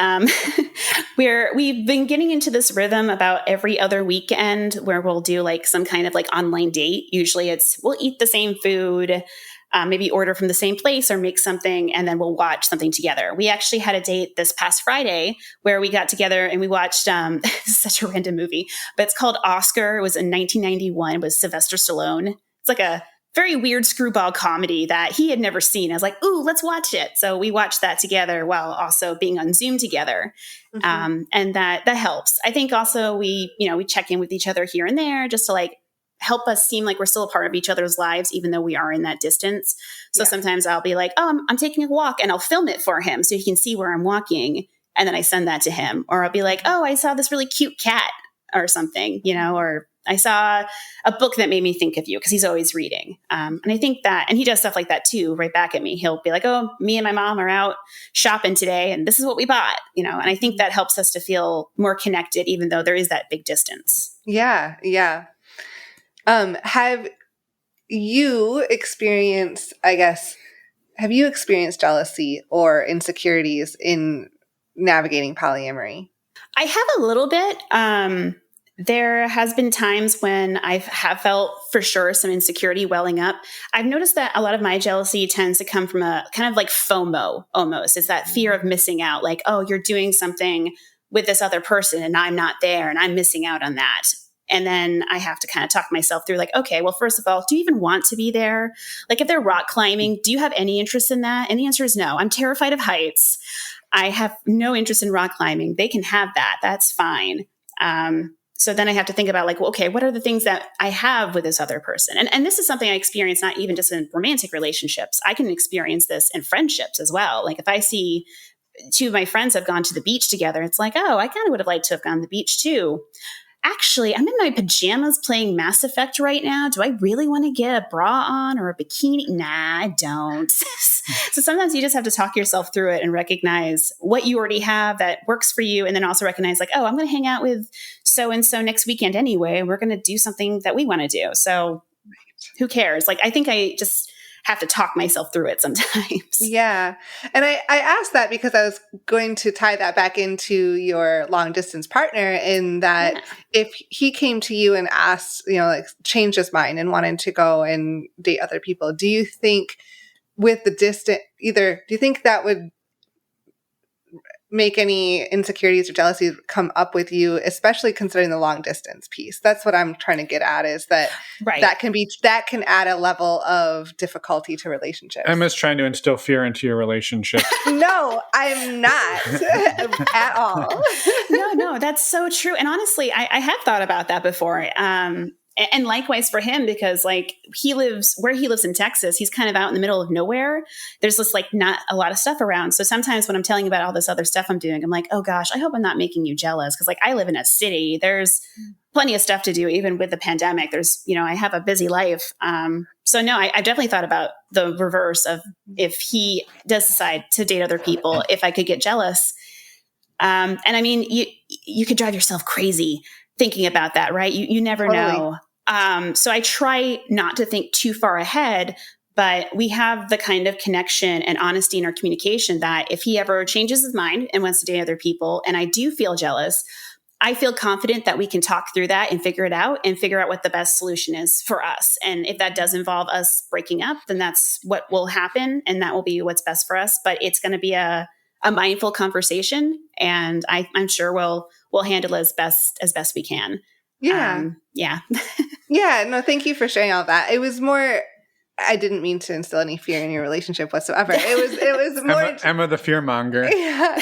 We've been getting into this rhythm about every other weekend where we'll do like some kind of like online date. Usually we'll eat the same food, maybe order from the same place or make something, and then we'll watch something together. We actually had a date this past Friday where we got together and we watched this is such a random movie, but it's called Oscar. It was in 1991 with Sylvester Stallone. It's like a very weird screwball comedy that he had never seen. I was like, ooh, let's watch it. So we watched that together while also being on Zoom together. And that helps. I think also we check in with each other here and there just to like help us seem like we're still a part of each other's lives, even though we are in that distance. So sometimes I'll be like, oh, I'm taking a walk, and I'll film it for him so he can see where I'm walking. And then I send that to him. Or I'll be like, oh, I saw this really cute cat or something, or I saw a book that made me think of you, because he's always reading. And I think that, and he does stuff like that too, right back at me. He'll be like, oh, me and my mom are out shopping today and this is what we bought, and I think that helps us to feel more connected, even though there is that big distance. Yeah. Yeah. Have you experienced jealousy or insecurities in navigating polyamory? I have a little bit. There has been times when I have felt for sure some insecurity welling up. I've noticed that a lot of my jealousy tends to come from a kind of like FOMO almost. It's that fear of missing out. Like, oh, you're doing something with this other person and I'm not there and I'm missing out on that. And then I have to kind of talk myself through like, okay, well, first of all, do you even want to be there? Like if they're rock climbing, do you have any interest in that? And the answer is no. I'm terrified of heights. I have no interest in rock climbing. They can have that. That's fine. So then I have to think about like, well, okay, what are the things that I have with this other person? And this is something I experience not even just in romantic relationships. I can experience this in friendships as well. Like if I see two of my friends have gone to the beach together, it's like, oh, I kind of would have liked to have gone to the beach too. Actually, I'm in my pajamas playing Mass Effect right now. Do I really want to get a bra on or a bikini? Nah, I don't. So sometimes you just have to talk yourself through it and recognize what you already have that works for you. And then also recognize like, oh, I'm going to hang out with so-and-so next weekend anyway. We're going to do something that we want to do. So who cares? Like, I think I just have to talk myself through it sometimes. Yeah. And I asked that because I was going to tie that back into your long distance partner, in that if he came to you and asked, like changed his mind and wanted to go and date other people, do you think with the distance, do you think that would make any insecurities or jealousies come up with you, especially considering the long distance piece? That's what I'm trying to get at, is that that can add a level of difficulty to relationships. Emma's trying to instill fear into your relationship. No, I'm not at all. No, that's so true. And honestly, I have thought about that before. And likewise for him, because like where he lives in Texas, he's kind of out in the middle of nowhere. There's just like not a lot of stuff around. So sometimes when I'm telling about all this other stuff I'm doing, I'm like, oh gosh, I hope I'm not making you jealous. Cause like I live in a city, there's plenty of stuff to do, even with the pandemic. There's, I have a busy life. So no, I definitely thought about the reverse of if he does decide to date other people, if I could get jealous. And I mean, you could drive yourself crazy thinking about that, right? You never know. So I try not to think too far ahead, but we have the kind of connection and honesty in our communication that if he ever changes his mind and wants to date other people, and I do feel jealous, I feel confident that we can talk through that and figure it out and figure out what the best solution is for us. And if that does involve us breaking up, then that's what will happen. And that will be what's best for us. But it's going to be a mindful conversation. And I'm sure we'll handle it as best we can. Yeah. Yeah. Yeah. No, thank you for sharing all that. It was more, I didn't mean to instill any fear in your relationship whatsoever. It was more Emma the fear monger. Yeah.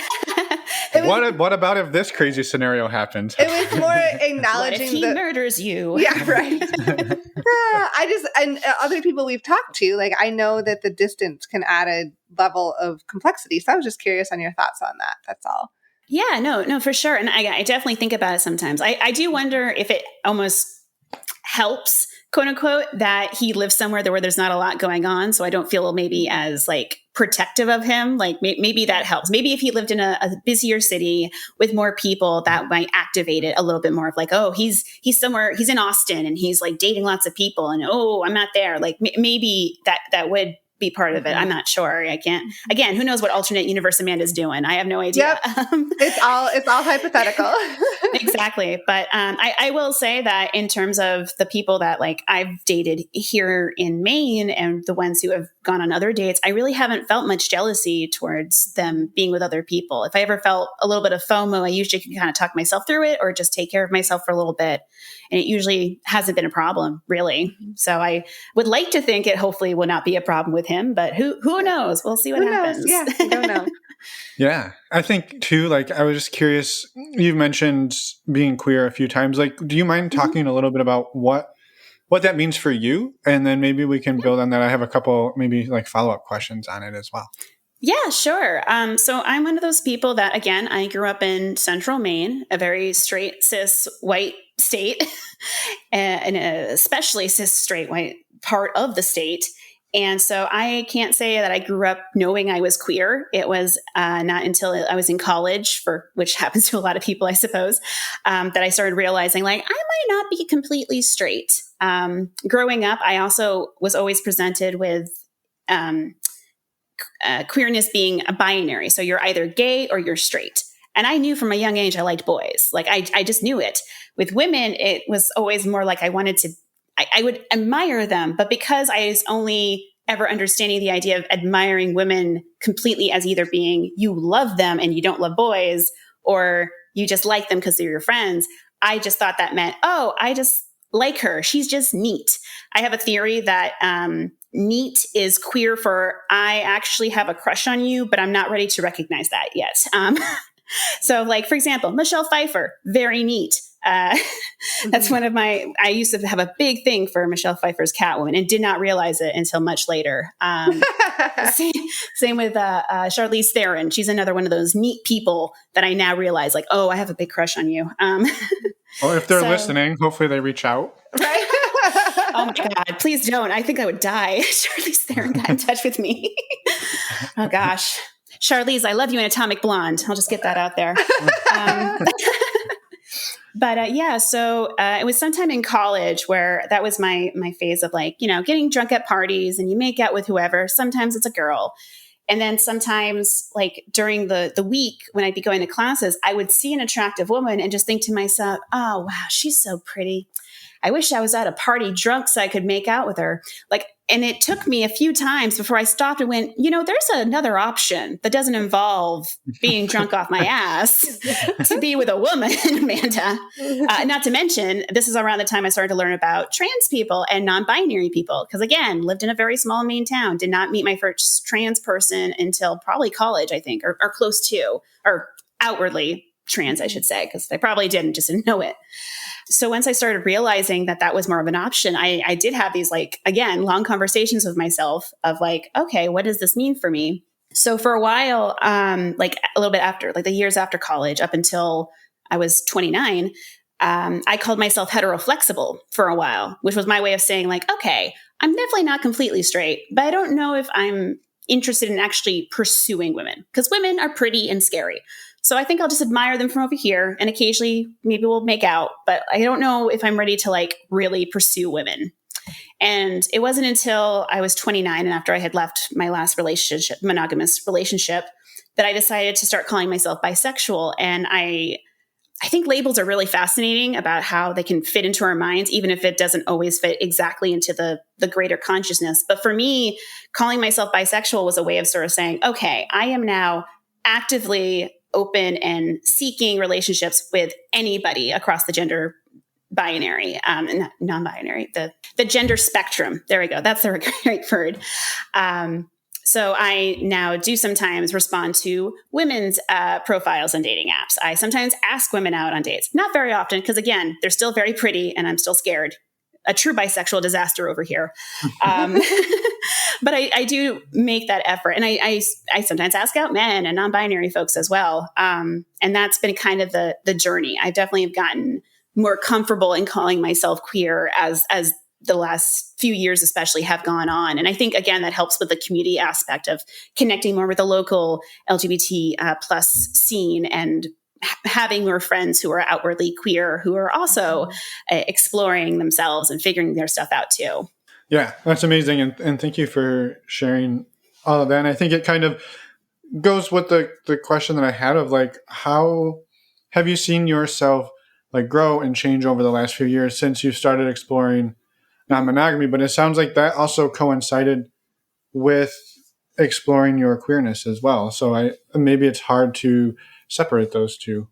What about if this crazy scenario happens? It was more acknowledging what if he murders you? Yeah, right. And other people we've talked to, like I know that the distance can add a level of complexity. So I was just curious on your thoughts on that. That's all. Yeah, no, for sure. And I definitely think about it sometimes. I do wonder if it almost helps quote unquote, that he lives somewhere where there's not a lot going on. So I don't feel maybe as like protective of him. Like maybe that helps. Maybe if he lived in a busier city with more people, that might activate it a little bit more of like, oh, he's somewhere, he's in Austin and he's like dating lots of people and, oh, I'm not there. Like maybe that would be part of it. I'm not sure. I can't, again, who knows what alternate universe Amanda's doing? I have no idea. Yep. It's all hypothetical. Exactly. But I will say that in terms of the people that like I've dated here in Maine and the ones who have gone on other dates, I really haven't felt much jealousy towards them being with other people. If I ever felt a little bit of FOMO, I usually can kind of talk myself through it or just take care of myself for a little bit. And it usually hasn't been a problem, really. So I would like to think it hopefully will not be a problem with him, but who knows? We'll see what happens. Yeah, we don't know. Yeah. I think too, like, I was just curious, you've mentioned being queer a few times. Like, do you mind talking a little bit about what that means for you? And then maybe we can build on that. I have a couple maybe like follow-up questions on it as well. Yeah, sure. So I'm one of those people that, again, I grew up in central Maine, a very straight, cis, white state, and especially cis, straight, white part of the state. And so I can't say that I grew up knowing I was queer. It was not until I was in college, which happens to a lot of people, I suppose, that I started realizing like I might not be completely straight. Growing up, I also was always presented with queerness being a binary. So you're either gay or you're straight. And I knew from a young age I liked boys. Like I just knew it. With women, it was always more like I would admire them. But because I was only ever understanding the idea of admiring women completely as either being you love them and you don't love boys, or you just like them because they're your friends, I just thought that meant, oh, I just like her. She's just neat. I have a theory that neat is queer for I actually have a crush on you, but I'm not ready to recognize that yet. So like, for example, Michelle Pfeiffer, very neat. That's one of I used to have a big thing for Michelle Pfeiffer's Catwoman and did not realize it until much later. Same with Charlize Theron. She's another one of those neat people that I now realize like, oh, I have a big crush on you. Well, if they're listening, hopefully they reach out. Right? Oh my God, please don't. I think I would die. Charlize Theron got in touch with me. Oh gosh. Charlize, I love you in Atomic Blonde. I'll just get that out there. But yeah, so it was sometime in college where that was my phase of like, getting drunk at parties and you make out with whoever. Sometimes it's a girl. And then sometimes like during the week when I'd be going to classes, I would see an attractive woman and just think to myself, oh, wow, she's so pretty. I wish I was at a party drunk so I could make out with her. And it took me a few times before I stopped and went, there's another option that doesn't involve being drunk off my ass to be with a woman, Amanda. Not to mention, this is around the time I started to learn about trans people and non-binary people. Because again, lived in a very small Maine town, did not meet my first trans person until probably college, I think, or close to, or outwardly trans, I should say, because I probably didn't know it. So once I started realizing that was more of an option, I did have these long conversations with myself of like, okay, what does this mean for me? So for a while, a little bit after, the years after college, up until I was 29, I called myself heteroflexible for a while, which was my way of saying like, okay, I'm definitely not completely straight, but I don't know if I'm interested in actually pursuing women because women are pretty and scary. So I think I'll just admire them from over here and occasionally maybe we'll make out, but I don't know if I'm ready to really pursue women. And it wasn't until I was 29 and after I had left my last monogamous relationship, that I decided to start calling myself bisexual. And I think labels are really fascinating about how they can fit into our minds, even if it doesn't always fit exactly into the greater consciousness. But for me, calling myself bisexual was a way of sort of saying, okay, I am now actively open and seeking relationships with anybody across the gender binary, non-binary, the gender spectrum. There we go. That's the right word. So I now do sometimes respond to women's profiles on dating apps. I sometimes ask women out on dates. Not very often, because again, they're still very pretty and I'm still scared. A true bisexual disaster over here. But I do make that effort. And I sometimes ask out men and non-binary folks as well. And that's been kind of the journey. I definitely have gotten more comfortable in calling myself queer as the last few years especially have gone on. And I think, again, that helps with the community aspect of connecting more with the local LGBT plus scene and having more friends who are outwardly queer, who are also exploring themselves and figuring their stuff out too. Yeah, that's amazing. And thank you for sharing all of that. And I think it kind of goes with the question that I had of like, how have you seen yourself like grow and change over the last few years since you started exploring non-monogamy? But it sounds like that also coincided with exploring your queerness as well. So maybe it's hard to separate those two.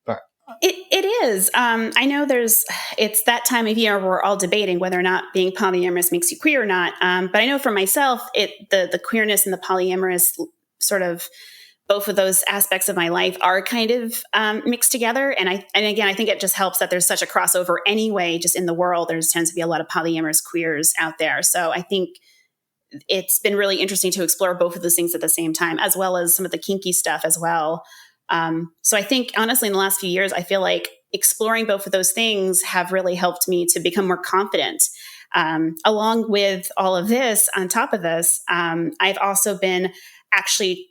But it is. I know it's that time of year where we're all debating whether or not being polyamorous makes you queer or not. But I know for myself, the queerness and the polyamorous sort of both of those aspects of my life are kind of mixed together. And again, I think it just helps that there's such a crossover anyway, just in the world. There tends to be a lot of polyamorous queers out there. So I think it's been really interesting to explore both of those things at the same time, as well as some of the kinky stuff as well. So I think honestly, in the last few years, I feel like exploring both of those things have really helped me to become more confident. Along with all of this, on top of this, I've also been actually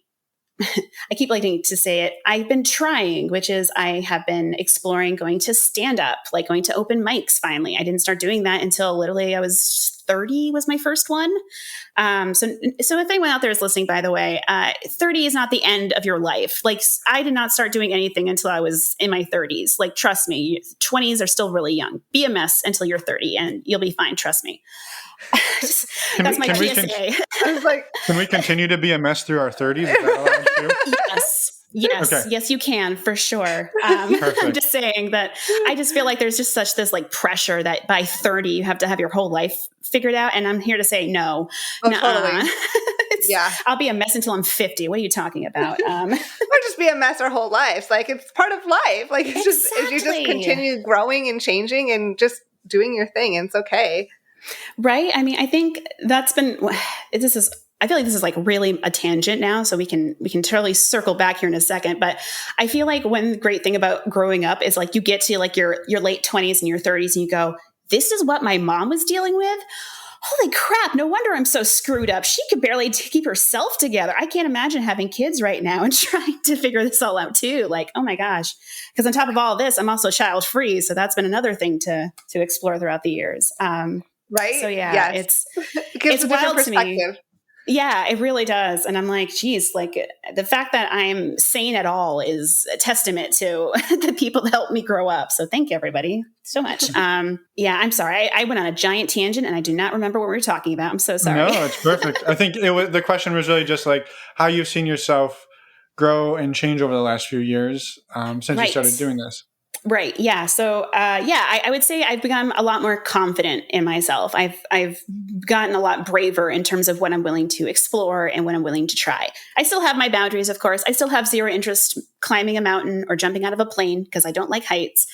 I keep liking to say it. I've been trying, which is I have been exploring going to stand up, like going to open mics finally. I didn't start doing that until literally I was 30 was my first one. So if anyone out there is listening, by the way, 30 is not the end of your life. Like I did not start doing anything until I was in my 30s. Like, trust me, 20s are still really young. Be a mess until you're 30 and you'll be fine. Trust me. That's my PSA. I was like, can we continue to be a mess through our 30s? Is that allowed too? Yes, Okay. Yes, you can for sure. I'm just saying that I just feel like there's just such this like pressure that by 30 you have to have your whole life figured out. And I'm here to say no. Oh, totally. Yeah. I'll be a mess until I'm 50. What are you talking about? Or just be a mess our whole lives. Like it's part of life. Like it's just, if you just continue growing and changing and just doing your thing, and it's okay. Right. I mean, I think that's been, I feel like this is like really a tangent now. So we can totally circle back here in a second. But I feel like one great thing about growing up is like you get to like your late 20s and your 30s and you go, this is what my mom was dealing with. Holy crap. No wonder I'm so screwed up. She could barely keep herself together. I can't imagine having kids right now and trying to figure this all out too. Like, oh my gosh. Because on top of all of this, I'm also child free. So that's been another thing to explore throughout the years. Right. So yeah, yes. It gives it's a wild different perspective. to me. Yeah, it really does. And I'm like, geez, like the fact that I'm sane at all is a testament to the people that helped me grow up. So thank you, everybody, so much. Yeah, I'm sorry. I went on a giant tangent and I do not remember what we were talking about. I'm so sorry. No, it's perfect. I think the question was really just like how you've seen yourself grow and change over the last few years since you started doing this. Right. Yeah. So, I would say I've become a lot more confident in myself. I've gotten a lot braver in terms of what I'm willing to explore and what I'm willing to try. I still have my boundaries, of course. I still have zero interest climbing a mountain or jumping out of a plane because I don't like heights.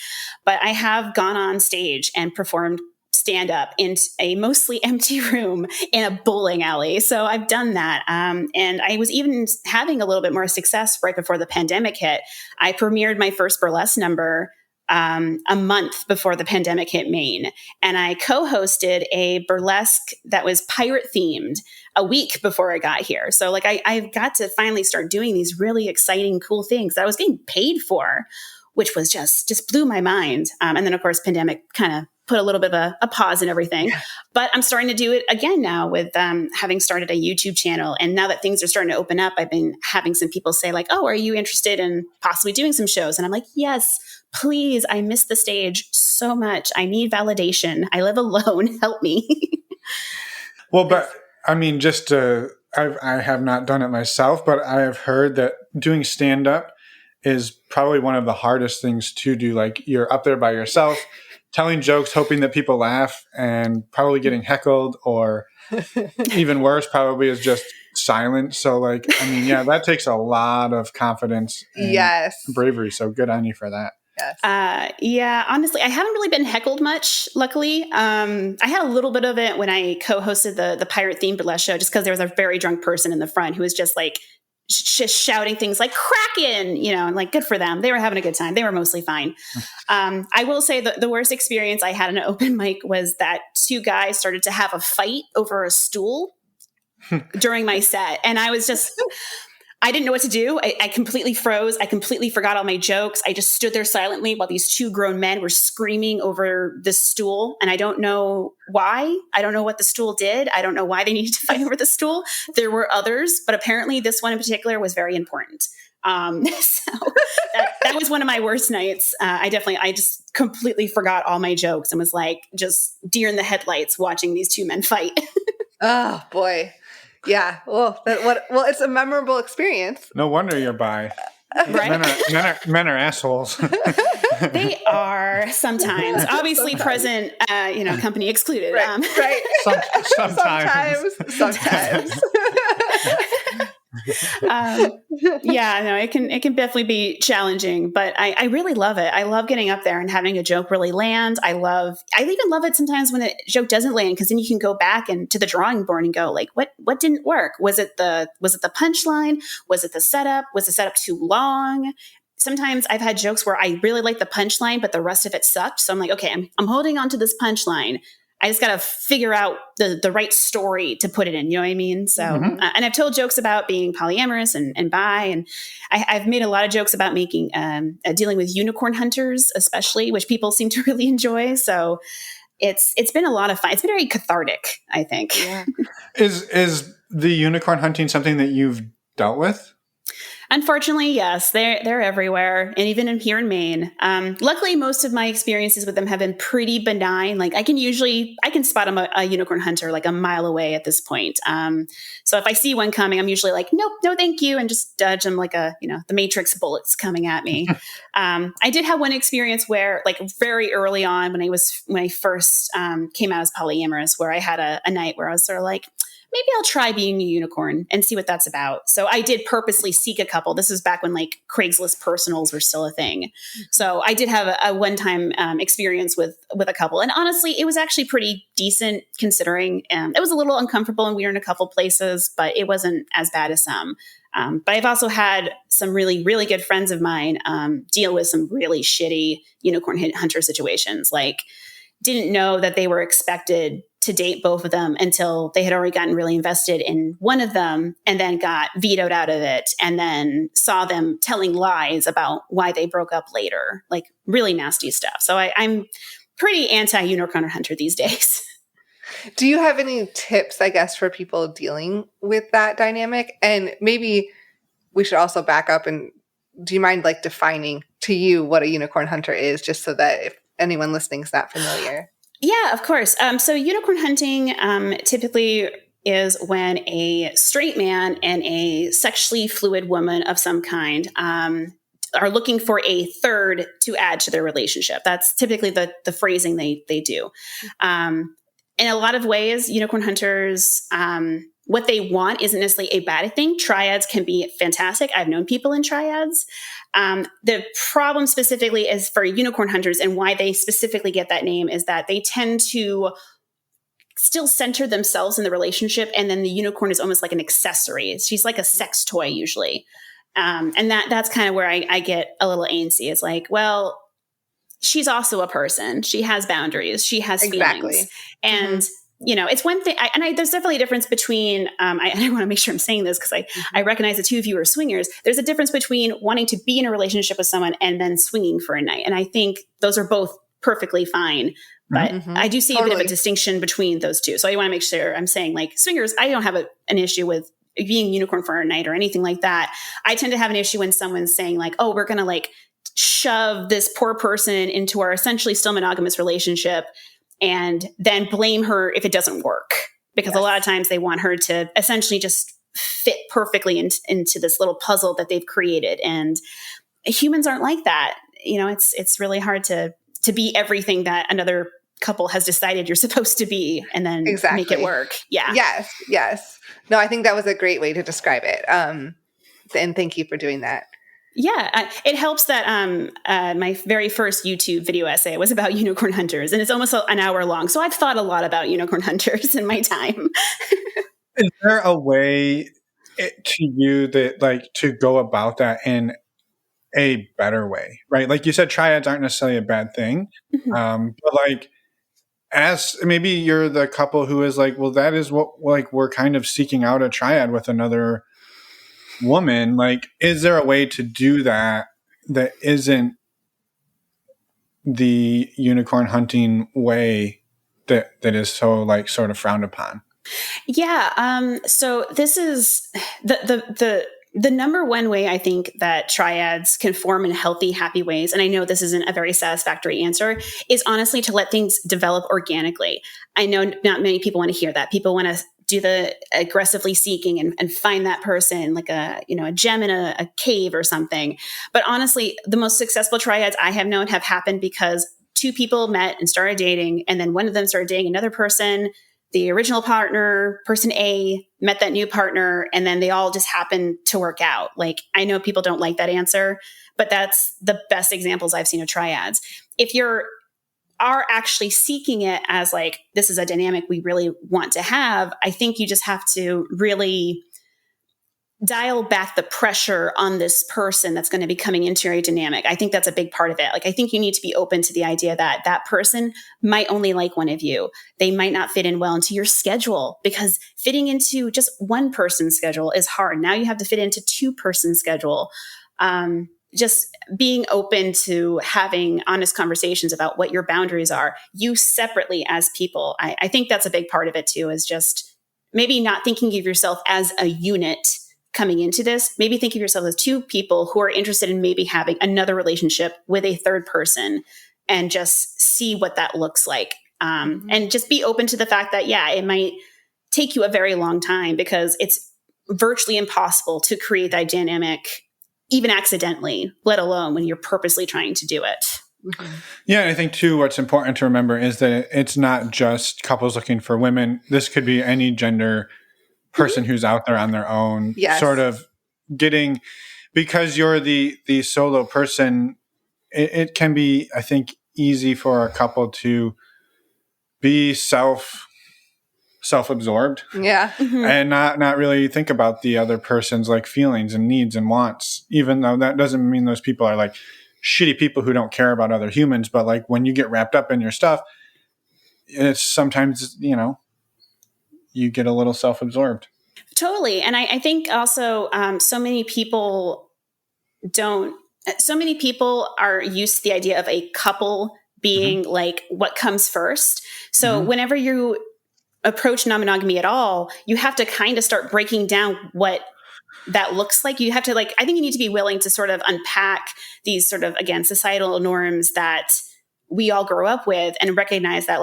But I have gone on stage and performed stand up in a mostly empty room in a bowling alley. So I've done that. And I was even having a little bit more success right before the pandemic hit. I premiered my first burlesque number a month before the pandemic hit Maine. And I co-hosted a burlesque that was pirate themed a week before I got here. So like I got to finally start doing these really exciting, cool things that I was getting paid for, which was just blew my mind. And then of course, pandemic kind of put a little bit of a pause in everything, but I'm starting to do it again now with having started a YouTube channel. And now that things are starting to open up, I've been having some people say like, oh, are you interested in possibly doing some shows? And I'm like, yes, please. I miss the stage so much. I need validation. I live alone. Help me. Well, but I mean, I have not done it myself, but I have heard that doing stand-up is probably one of the hardest things to do. Like you're up there by yourself, telling jokes, hoping that people laugh, and probably getting heckled, or even worse, probably is just silent. So like, I mean, yeah, that takes a lot of confidence and bravery. So good on you for that. Yes. Yeah, honestly, I haven't really been heckled much, luckily. I had a little bit of it when I co-hosted the pirate themed burlesque show, just because there was a very drunk person in the front who was just like just shouting things like Kraken, and like, good for them. They were having a good time. They were mostly fine. I will say that the worst experience I had in an open mic was that two guys started to have a fight over a stool during my set. And I didn't know what to do. I completely froze. I completely forgot all my jokes. I just stood there silently while these two grown men were screaming over this stool. And I don't know why. I don't know what the stool did. I don't know why they needed to fight over the stool. There were others, but apparently this one in particular was very important. So that was one of my worst nights. I just completely forgot all my jokes and was like just deer in the headlights watching these two men fight. Oh boy. Yeah. Well, it's a memorable experience. No wonder you're bi. Right? Men are assholes. They are sometimes. Obviously present, company excluded. Right. Sometimes. It can definitely be challenging, but I really love it. I love getting up there and having a joke really land. I even love it sometimes when a joke doesn't land, because then you can go back and to the drawing board and go like, what didn't work? Was it the punchline? Was it the setup? Was the setup too long? Sometimes I've had jokes where I really like the punchline, but the rest of it sucked. So I'm like, okay, I'm holding on to this punchline. I just got to figure out the right story to put it in. You know what I mean? So, and I've told jokes about being polyamorous and bi, and I've made a lot of jokes about making, dealing with unicorn hunters, especially, which people seem to really enjoy. So it's been a lot of fun. It's been very cathartic, I think. Yeah. Is the unicorn hunting something that you've dealt with? Unfortunately, yes, they're everywhere, and even here in Maine. Luckily, most of my experiences with them have been pretty benign. Like I can spot a unicorn hunter like a mile away at this point. So if I see one coming, I'm usually like, nope, no, thank you, and just dodge them like the Matrix bullets coming at me. I did have one experience where, like very early on, when I first came out as polyamorous, where I had a night where I was sort of like, maybe I'll try being a unicorn and see what that's about. So I did purposely seek a couple. This was back when like Craigslist personals were still a thing. So I did have a one-time experience with a couple. And honestly, it was actually pretty decent considering. It was a little uncomfortable and we were in a couple places, but it wasn't as bad as some. But I've also had some really, really good friends of mine deal with some really shitty unicorn hunter situations. Like, didn't know that they were expected to date both of them until they had already gotten really invested in one of them and then got vetoed out of it, and then saw them telling lies about why they broke up later, like really nasty stuff. So I'm pretty anti-unicorn hunter these days. Do you have any tips, I guess, for people dealing with that dynamic? And maybe we should also back up, and do you mind like defining to you what a unicorn hunter is, just so that if anyone listening is not familiar? Yeah, of course. So unicorn hunting typically is when a straight man and a sexually fluid woman of some kind are looking for a third to add to their relationship. That's typically the phrasing they do. In a lot of ways, unicorn hunters, what they want isn't necessarily a bad thing. Triads can be fantastic. I've known people in triads. The problem specifically is for unicorn hunters, and why they specifically get that name is that they tend to still center themselves in the relationship, and then the unicorn is almost like an accessory. She's like a sex toy usually. And that's kind of where I get a little antsy. It's like, well, she's also a person. She has boundaries. She has feelings. And it's one thing, there's definitely a difference between, I want to make sure I'm saying this because I recognize the two of you are swingers. There's a difference between wanting to be in a relationship with someone and then swinging for a night. And I think those are both perfectly fine. But I do see a bit of a distinction between those two. So I want to make sure I'm saying, like, swingers, I don't have an issue with being unicorn for a night or anything like that. I tend to have an issue when someone's saying like, oh, we're going to like shove this poor person into our essentially still monogamous relationship and then blame her if it doesn't work. Because a lot of times they want her to essentially just fit perfectly into this little puzzle that they've created. And humans aren't like that. It's really hard to be everything that another couple has decided you're supposed to be and then make it work. Yeah. Yes. No, I think that was a great way to describe it. And thank you for doing that. Yeah, it helps that my very first YouTube video essay was about unicorn hunters, and it's almost an hour long. So I've thought a lot about unicorn hunters in my time. Is there a way it to you that like to go about that in a better way, right? Like you said, triads aren't necessarily a bad thing. But like, as maybe you're the couple who is like, well, that is what, like, we're kind of seeking out a triad with another woman. Like, is there a way to do that that isn't the unicorn hunting way that is so like sort of frowned upon? Yeah. So this is the number one way I think that triads can form in healthy, happy ways, and I know this isn't a very satisfactory answer, is honestly to let things develop organically. I know not many people want to hear that. People want to do the aggressively seeking and find that person like a gem in a cave or something. But honestly, the most successful triads I have known have happened because two people met and started dating, and then one of them started dating another person. The original partner, person A, met that new partner, and then they all just happened to work out. Like, I know people don't like that answer, but that's the best examples I've seen of triads. If you're actually seeking it as like, this is a dynamic we really want to have, I think you just have to really dial back the pressure on this person that's going to be coming into your dynamic. I think that's a big part of it. Like, I think you need to be open to the idea that that person might only like one of you. They might not fit in well into your schedule, because fitting into just one person's schedule is hard. Now you have to fit into two-person schedule. Just being open to having honest conversations about what your boundaries are, you separately as people. I think that's a big part of it too, is just maybe not thinking of yourself as a unit coming into this. Maybe think of yourself as two people who are interested in maybe having another relationship with a third person, and just see what that looks like. And just be open to the fact that, yeah, it might take you a very long time, because it's virtually impossible to create that dynamic, even accidentally, let alone when you're purposely trying to do it. Yeah, and I think too, what's important to remember is that it's not just couples looking for women. This could be any gender person who's out there on their own, sort of getting, because you're the solo person, it can be, I think, easy for a couple to be self-absorbed, and not really think about the other person's like feelings and needs and wants, even though that doesn't mean those people are like shitty people who don't care about other humans. But like, when you get wrapped up in your stuff, it's sometimes, you get a little self-absorbed. Totally. And I think also so many people are used to the idea of a couple being like what comes first. So whenever you approach non-monogamy at all, you have to kind of start breaking down what that looks like. You have to I think you need to be willing to sort of unpack these sort of, again, societal norms that we all grow up with, and recognize that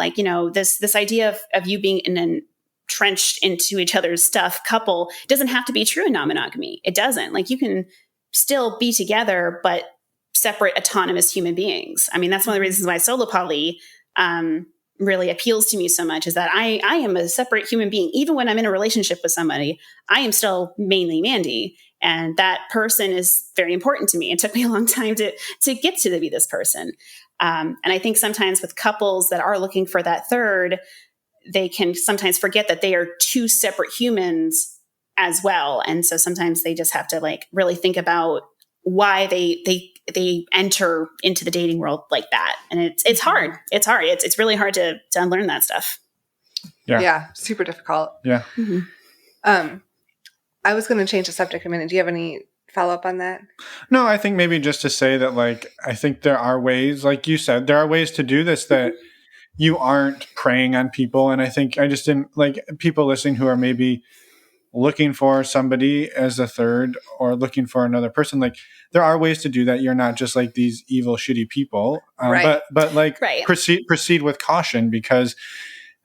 this idea of you being in an entrenched into each other's stuff couple doesn't have to be true in non-monogamy. It doesn't. Like, you can still be together, but separate autonomous human beings. I mean, that's one of the reasons why solo poly really appeals to me so much, is that I am a separate human being. Even when I'm in a relationship with somebody, I am still mainly Mandy. And that person is very important to me. It took me a long time to get to be this person. And I think sometimes with couples that are looking for that third, they can sometimes forget that they are two separate humans as well. And so sometimes they just have to really think about why they enter into the dating world like that. And it's hard. It's hard. It's really hard to unlearn that stuff. Yeah. Super difficult. Yeah. I was going to change the subject a minute. Do you have any follow up on that? No, I think maybe just to say that, I think there are ways, like you said, there are ways to do this that you aren't preying on people. And I think I just didn't people listening who are maybe looking for somebody as a third or looking for another person. There are ways to do that. You're not just these evil, shitty people, right. but right. proceed with caution, because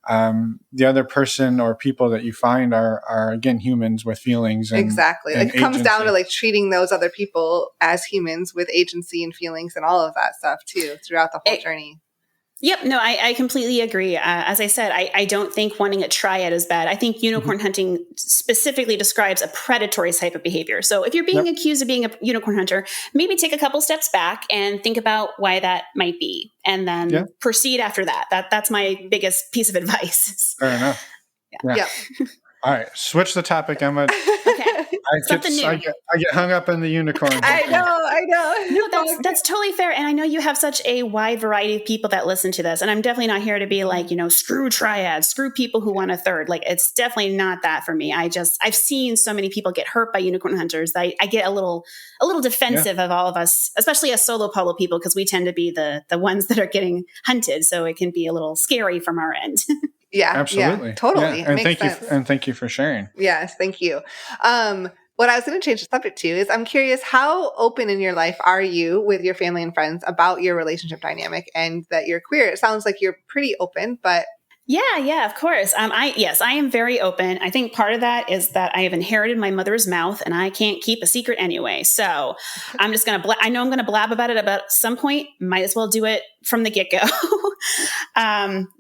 the other person or people that you find are again humans with feelings. And, exactly. And it comes down to treating those other people as humans with agency and feelings and all of that stuff too throughout the whole journey. Yep. No, I completely agree. As I said, I don't think wanting a triad is bad. I think unicorn hunting specifically describes a predatory type of behavior. So if you're being accused of being a unicorn hunter, maybe take a couple steps back and think about why that might be, and then proceed after that. That's my biggest piece of advice. Fair enough. Yeah. All right. Switch the topic, Emma. Okay. something new. I get hung up in the unicorn. I know. No, that's totally fair. And I know you have such a wide variety of people that listen to this. And I'm definitely not here to be like, screw triads, screw people who want a third. Like, it's definitely not that for me. I've seen so many people get hurt by unicorn hunters. I get a little defensive of all of us, especially as solo polo people, because we tend to be the ones that are getting hunted. So it can be a little scary from our end. Yeah, absolutely. Yeah, totally. Yeah. And thank you for sharing. Yes, thank you. What I was going to change the subject to is I'm curious, how open in your life are you with your family and friends about your relationship dynamic and that you're queer? It sounds like you're pretty open, but Yeah, of course. I am very open. I think part of that is that I have inherited my mother's mouth and I can't keep a secret anyway. So I'm just going to, I know I'm going to blab about it about some point. Might as well do it from the get-go.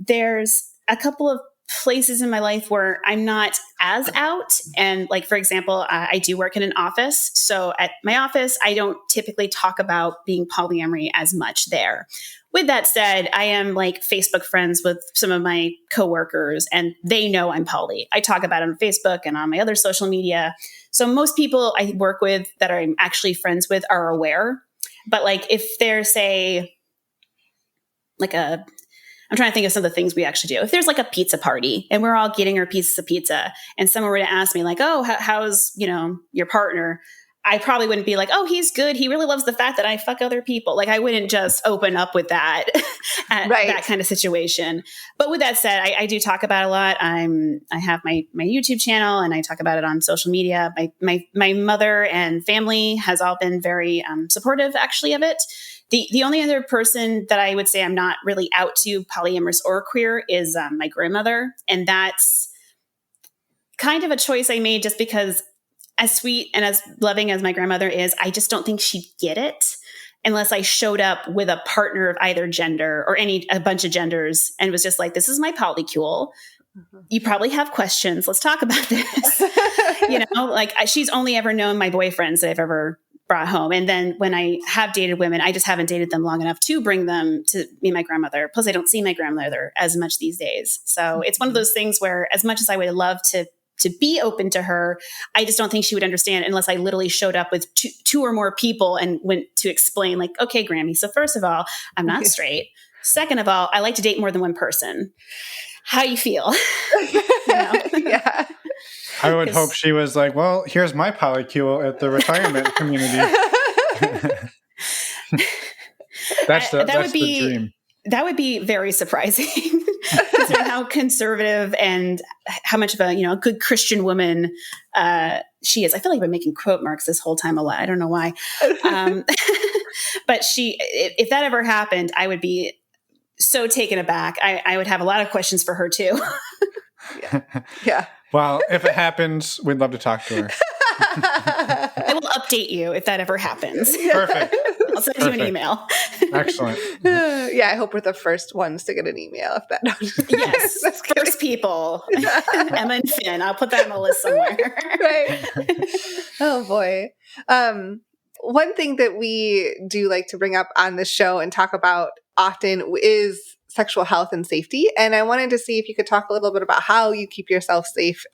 There's a couple of places in my life where I'm not as out. And like, for example, I do work in an office. So at my office, I don't typically talk about being polyamory as much there. With that said, I am like Facebook friends with some of my coworkers and they know I'm poly. I talk about it on Facebook and on my other social media. So most people I work with that I'm actually friends with are aware. But like if there's I'm trying to think of some of the things we actually do. If there's like a pizza party and we're all getting our pieces of pizza and someone were to ask me like, oh, how's, your partner? I probably wouldn't be like, oh, he's good. He really loves the fact that I fuck other people. Like I wouldn't just open up with that, that kind of situation. But with that said, I do talk about it a lot. I have my YouTube channel and I talk about it on social media. My mother and family has all been very supportive actually of it. The only other person that I would say I'm not really out to polyamorous or queer is my grandmother. And that's kind of a choice I made just because as sweet and as loving as my grandmother is, I just don't think she'd get it unless I showed up with a partner of either gender or a bunch of genders and was just like, this is my polycule. You probably have questions. Let's talk about this. She's only ever known my boyfriends that I've ever brought home. And then when I have dated women, I just haven't dated them long enough to bring them to me and my grandmother. Plus I don't see my grandmother as much these days. So it's one of those things where as much as I would love to be open to her, I just don't think she would understand unless I literally showed up with two or more people and went to explain like, okay, Grammy. So first of all, I'm not straight. Second of all, I like to date more than one person. How you feel? Yeah. I would hope she was like, well, here's my polycule at the retirement community. That's the dream. That would be very surprising considering how conservative and how much of a, good Christian woman she is. I feel like I've been making quote marks this whole time a lot. I don't know why. But if that ever happened, I would be so taken aback. I would have a lot of questions for her too. Yeah. Well, if it happens, we'd love to talk to her. I will update you if that ever happens. Perfect. I'll send you an email. Excellent. Yeah, I hope we're the first ones to get an email. If that yes, first people. Emma and Finn. I'll put that on the list somewhere. Right. Oh boy. One thing that we do like to bring up on this show and talk about often is sexual health and safety. And I wanted to see if you could talk a little bit about how you keep yourself safe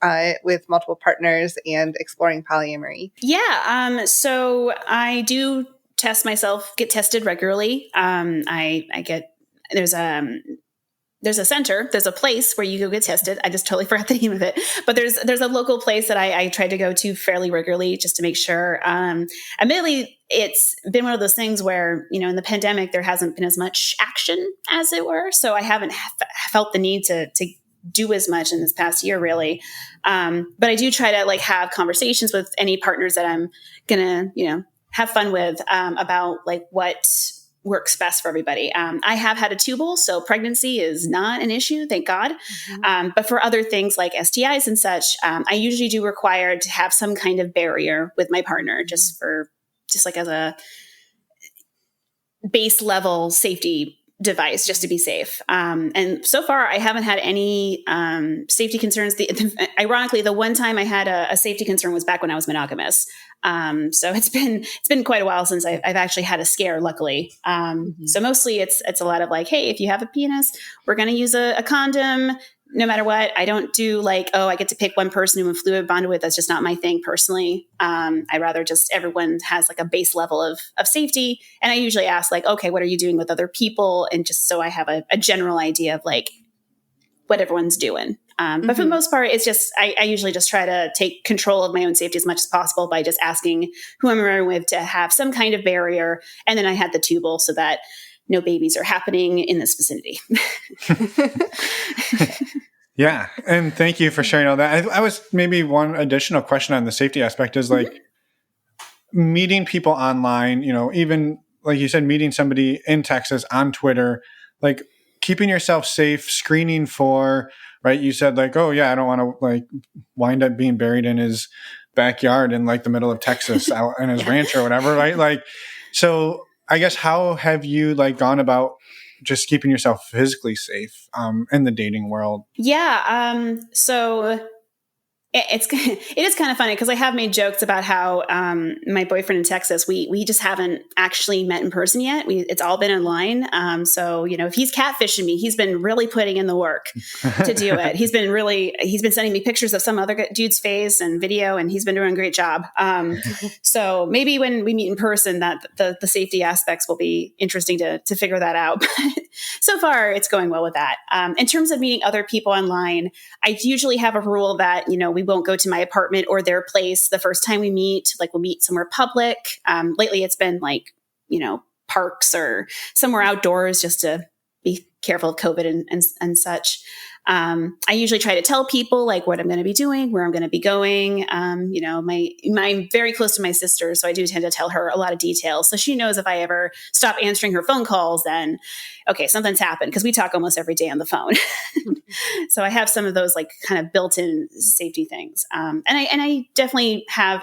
with multiple partners and exploring polyamory. Yeah. So I do get tested regularly. There's a center, there's a place where you go get tested. I just totally forgot the name of it, but there's a local place that I try to go to fairly regularly just to make sure. Admittedly, it's been one of those things where, in the pandemic, there hasn't been as much action as it were. So I haven't felt the need to do as much in this past year, really. But I do try to have conversations with any partners that I'm going to, have fun with about what works best for everybody. I have had a tubal, so pregnancy is not an issue, thank God. Mm-hmm. But for other things like STIs and such, I usually do require to have some kind of barrier with my partner, just as a base level safety device, just to be safe. And so far, I haven't had any safety concerns. Ironically, the one time I had a safety concern was back when I was monogamous. So it's been quite a while since I've actually had a scare, luckily. So mostly it's a lot of hey, if you have a penis, we're going to use a condom. no matter what. I don't do like, oh, I get to pick one person who I'm fluid bonded with. That's just not my thing personally. I'd rather just everyone has like a base level of safety. And I usually ask like, okay, what are you doing with other people? And just so I have a general idea of like what everyone's doing. But for the most part, it's just, I usually just try to take control of my own safety as much as possible by just asking who I'm around with to have some kind of barrier. And then I had the tubal so that no babies are happening in this vicinity. Yeah. And thank you for sharing all that. I was maybe one additional question on the safety aspect is like meeting people online, even like you said, meeting somebody in Texas on Twitter, like keeping yourself safe, screening for, right? You said like, oh yeah, I don't want to like wind up being buried in his backyard in like the middle of Texas out in his ranch or whatever, right? Like, so I guess how have you like gone about just keeping yourself physically safe in the dating world? Yeah. So it is kind of funny because I have made jokes about how my boyfriend in Texas, we just haven't actually met in person yet. It's all been online. So, if he's catfishing me, he's been really putting in the work to do it. He's been sending me pictures of some other dude's face and video, and he's been doing a great job. So maybe when we meet in person, that the safety aspects will be interesting to figure that out. But so far, it's going well with that. In terms of meeting other people online, I usually have a rule that, we won't go to my apartment or their place the first time we meet. Like we'll meet somewhere public. Lately it's been like, parks or somewhere outdoors just to be careful of COVID and such. I usually try to tell people like what I'm going to be doing, where I'm going to be going. I'm very close to my sister, so I do tend to tell her a lot of details. So she knows if I ever stop answering her phone calls, then okay, something's happened because we talk almost every day on the phone. So I have some of those like kind of built-in safety things. And I definitely have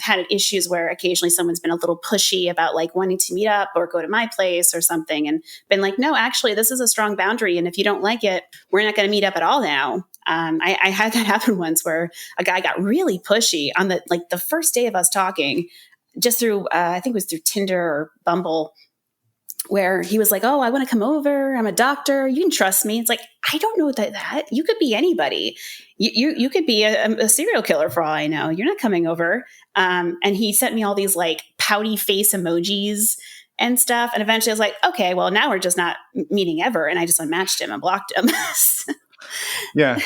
had issues where occasionally someone's been a little pushy about like wanting to meet up or go to my place or something, and been like, no, actually, this is a strong boundary, and if you don't like it, we're not going to meet up at all now. I had that happen once where a guy got really pushy on the first day of us talking, just through I think it was through Tinder or Bumble, where he was like, oh, I want to come over. I'm a doctor. You can trust me. It's like, I don't know that you could be anybody. You could be a serial killer for all I know. You're not coming over. And he sent me all these like pouty face emojis and stuff. And eventually I was like, okay, well now we're just not meeting ever. And I just unmatched him and blocked him. Yeah.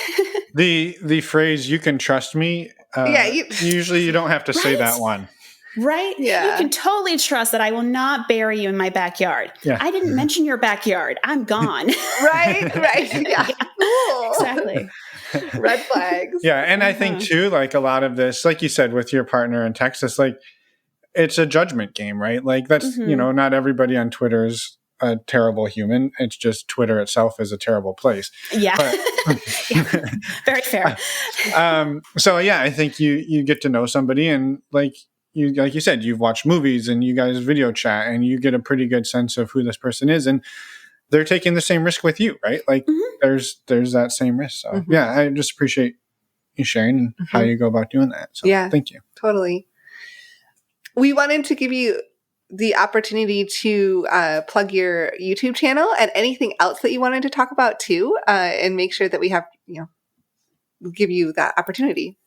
The phrase, you can trust me. Usually you don't have to say that one. Right? Yeah. You can totally trust that I will not bury you in my backyard. Yeah. I didn't mention your backyard. I'm gone. Right. Yeah. Cool. Exactly. Red flags. Yeah. And I think too, like a lot of this, like you said, with your partner in Texas, like it's a judgment game, right? Like that's, not everybody on Twitter is a terrible human. It's just Twitter itself is a terrible place. Yeah. Yeah. Very fair. So yeah, I think you get to know somebody and like you said, you've watched movies and you guys video chat and you get a pretty good sense of who this person is and they're taking the same risk with you, right? Like there's that same risk. So yeah, I just appreciate you sharing and how you go about doing that. So thank you. Totally. We wanted to give you the opportunity to plug your YouTube channel and anything else that you wanted to talk about too, and make sure that we have, give you that opportunity.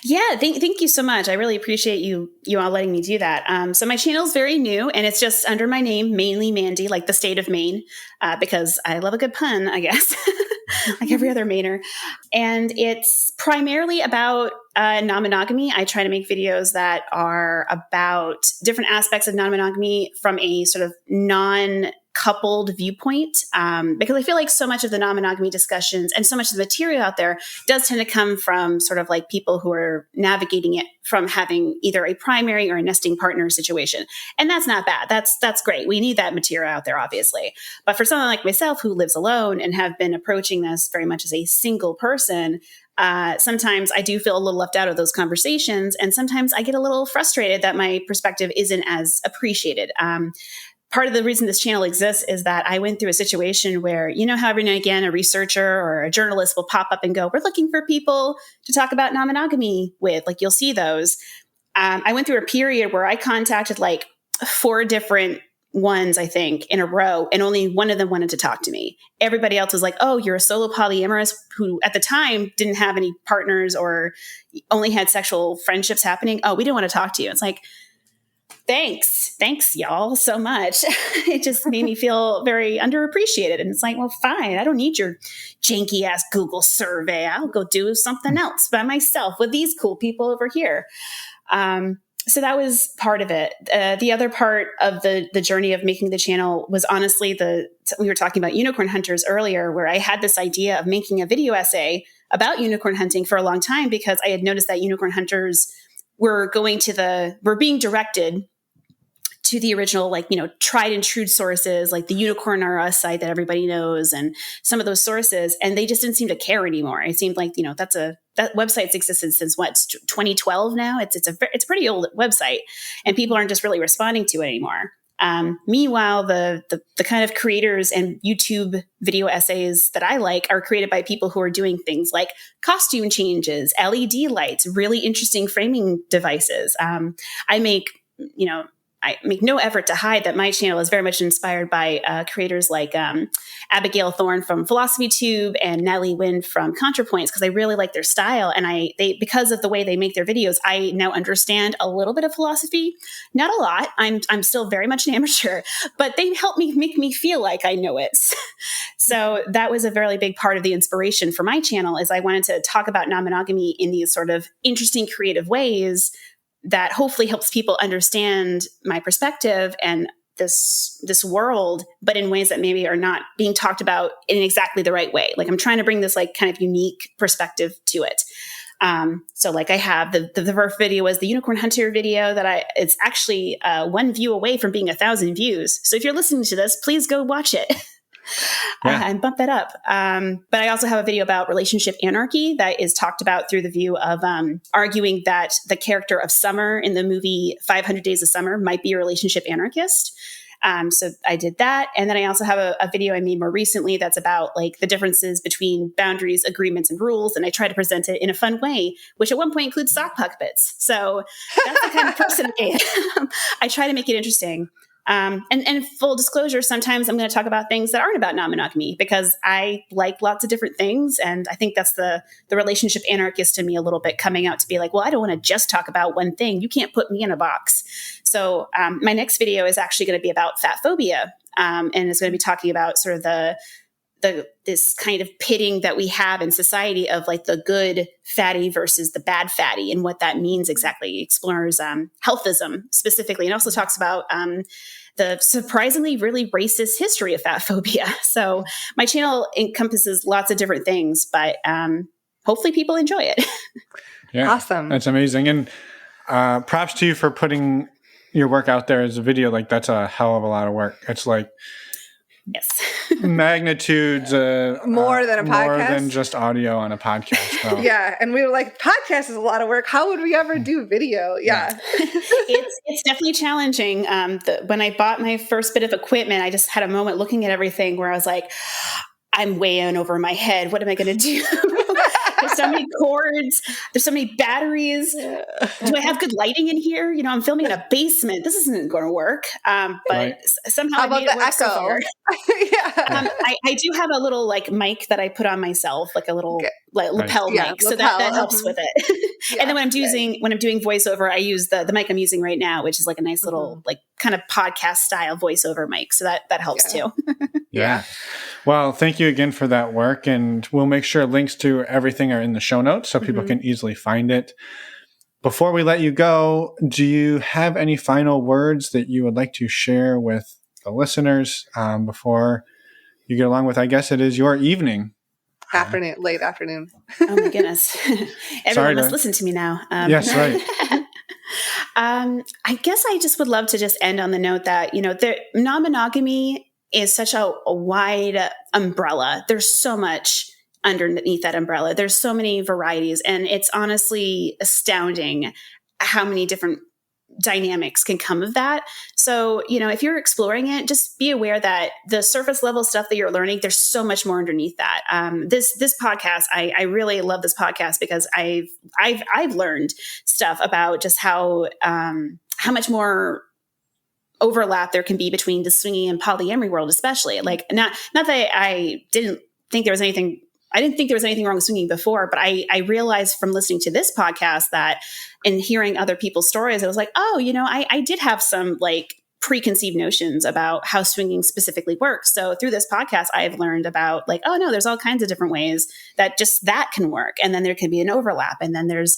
Yeah, thank you so much. I really appreciate you all letting me do that. So my channel is very new and it's just under my name, mainly Mandy, like the state of Maine, because I love a good pun, I guess, like every other Mainer. And it's primarily about non-monogamy. I try to make videos that are about different aspects of non-monogamy from a sort of non-coupled viewpoint, because I feel like so much of the non-monogamy discussions and so much of the material out there does tend to come from sort of like people who are navigating it from having either a primary or a nesting partner situation. And that's not bad. That's great. We need that material out there, obviously. But for someone like myself who lives alone and have been approaching this very much as a single person, sometimes I do feel a little left out of those conversations. And sometimes I get a little frustrated that my perspective isn't as appreciated. Part of the reason this channel exists is that I went through a situation where, how every now and again, a researcher or a journalist will pop up and go, we're looking for people to talk about non-monogamy with, like, you'll see those. I went through a period where I contacted like 4 different ones, I think, in a row, and only one of them wanted to talk to me. Everybody else was like, oh, you're a solo polyamorous who at the time didn't have any partners or only had sexual friendships happening. Oh, we didn't want to talk to you. It's like, thanks y'all so much. It just made me feel very underappreciated. And it's like, well, fine. I don't need your janky ass Google survey. I'll go do something else by myself with these cool people over here. So that was part of it. The other part of the journey of making the channel was honestly we were talking about unicorn hunters earlier, where I had this idea of making a video essay about unicorn hunting for a long time, because I had noticed that unicorn hunters were being directed to the original, tried and true sources, like the Unicorn R Us site that everybody knows, and some of those sources, and they just didn't seem to care anymore. It seemed like, that website's existed since 2012 now. It's a pretty old website, and people aren't just really responding to it anymore. Meanwhile, the kind of creators and YouTube video essays that I like are created by people who are doing things like costume changes, LED lights, really interesting framing devices. I make no effort to hide that my channel is very much inspired by creators like Abigail Thorne from PhilosophyTube and Natalie Wynn from ContraPoints, because I really like their style. And because of the way they make their videos, I now understand a little bit of philosophy. Not a lot. I'm still very much an amateur, but they help make me feel like I know it. So that was a very big part of the inspiration for my channel, is I wanted to talk about non-monogamy in these sort of interesting, creative ways that hopefully helps people understand my perspective and this world, but in ways that maybe are not being talked about in exactly the right way. Like, I'm trying to bring this kind of unique perspective to it. So I have the first video was the Unicorn Hunter video it's actually 1 view away from being 1,000 views. So if you're listening to this, please go watch it. And bump that up. But I also have a video about relationship anarchy that is talked about through the view of arguing that the character of Summer in the movie 500 Days of Summer might be a relationship anarchist. So I did that. And then I also have a video I made more recently that's about the differences between boundaries, agreements, and rules. And I try to present it in a fun way, which at one point includes sock puppets. So that's the kind of person I am. I try to make it interesting. And full disclosure, sometimes I'm going to talk about things that aren't about non-monogamy, because I like lots of different things. And I think that's the relationship anarchist in me a little bit coming out to be like, well, I don't want to just talk about one thing. You can't put me in a box. So my next video is actually going to be about fat phobia. And it's going to be talking about sort of this kind of pitting that we have in society of the good fatty versus the bad fatty, and what that means exactly. It explores healthism specifically, and also talks about the surprisingly really racist history of fat phobia. So my channel encompasses lots of different things, but hopefully people enjoy it. Yeah, awesome. That's amazing. And props to you for putting your work out there as a video. That's a hell of a lot of work. It's yes. magnitudes more than a podcast, more than just audio on a podcast. So. Yeah, and we were like, podcast is a lot of work. How would we ever do video? Yeah. It's definitely challenging. When I bought my first bit of equipment, I just had a moment looking at everything where I was like, I'm way in over my head. What am I going to do? There's so many cords. There's so many batteries. Do I have good lighting in here? I'm filming in a basement. This isn't going to work. But somehow I made it work so far. I do have a little mic that I put on myself, a little lapel mic. So that helps with it. And then when I'm doing voiceover, I use the mic I'm using right now, which is a nice little kind of podcast style voiceover mic. So that helps too. Yeah. Well, thank you again for that work. And we'll make sure links to everything are in the show notes so people can easily find it. Before we let you go, do you have any final words that you would like to share with the listeners before you get along with, I guess it is your evening? Late afternoon. Oh my goodness. Everyone must listen to me now. Yes, right. I guess I just would love to just end on the note that, non-monogamy is such a wide umbrella. There's so much underneath that umbrella. There's so many varieties, and it's honestly astounding how many different dynamics can come of that. So, if you're exploring it, just be aware that the surface level stuff that you're learning, there's so much more underneath that. This podcast, I really love this podcast because I've learned stuff about just how much more overlap there can be between the swinging and polyamory world, especially. Like, not that I didn't think there was anything wrong with swinging before, but I realized from listening to this podcast that, and hearing other people's stories, I was like, oh, I did have some like preconceived notions about how swinging specifically works. So through this podcast, I've learned about like, oh no, there's all kinds of different ways that can work. And then there can be an overlap. And then there's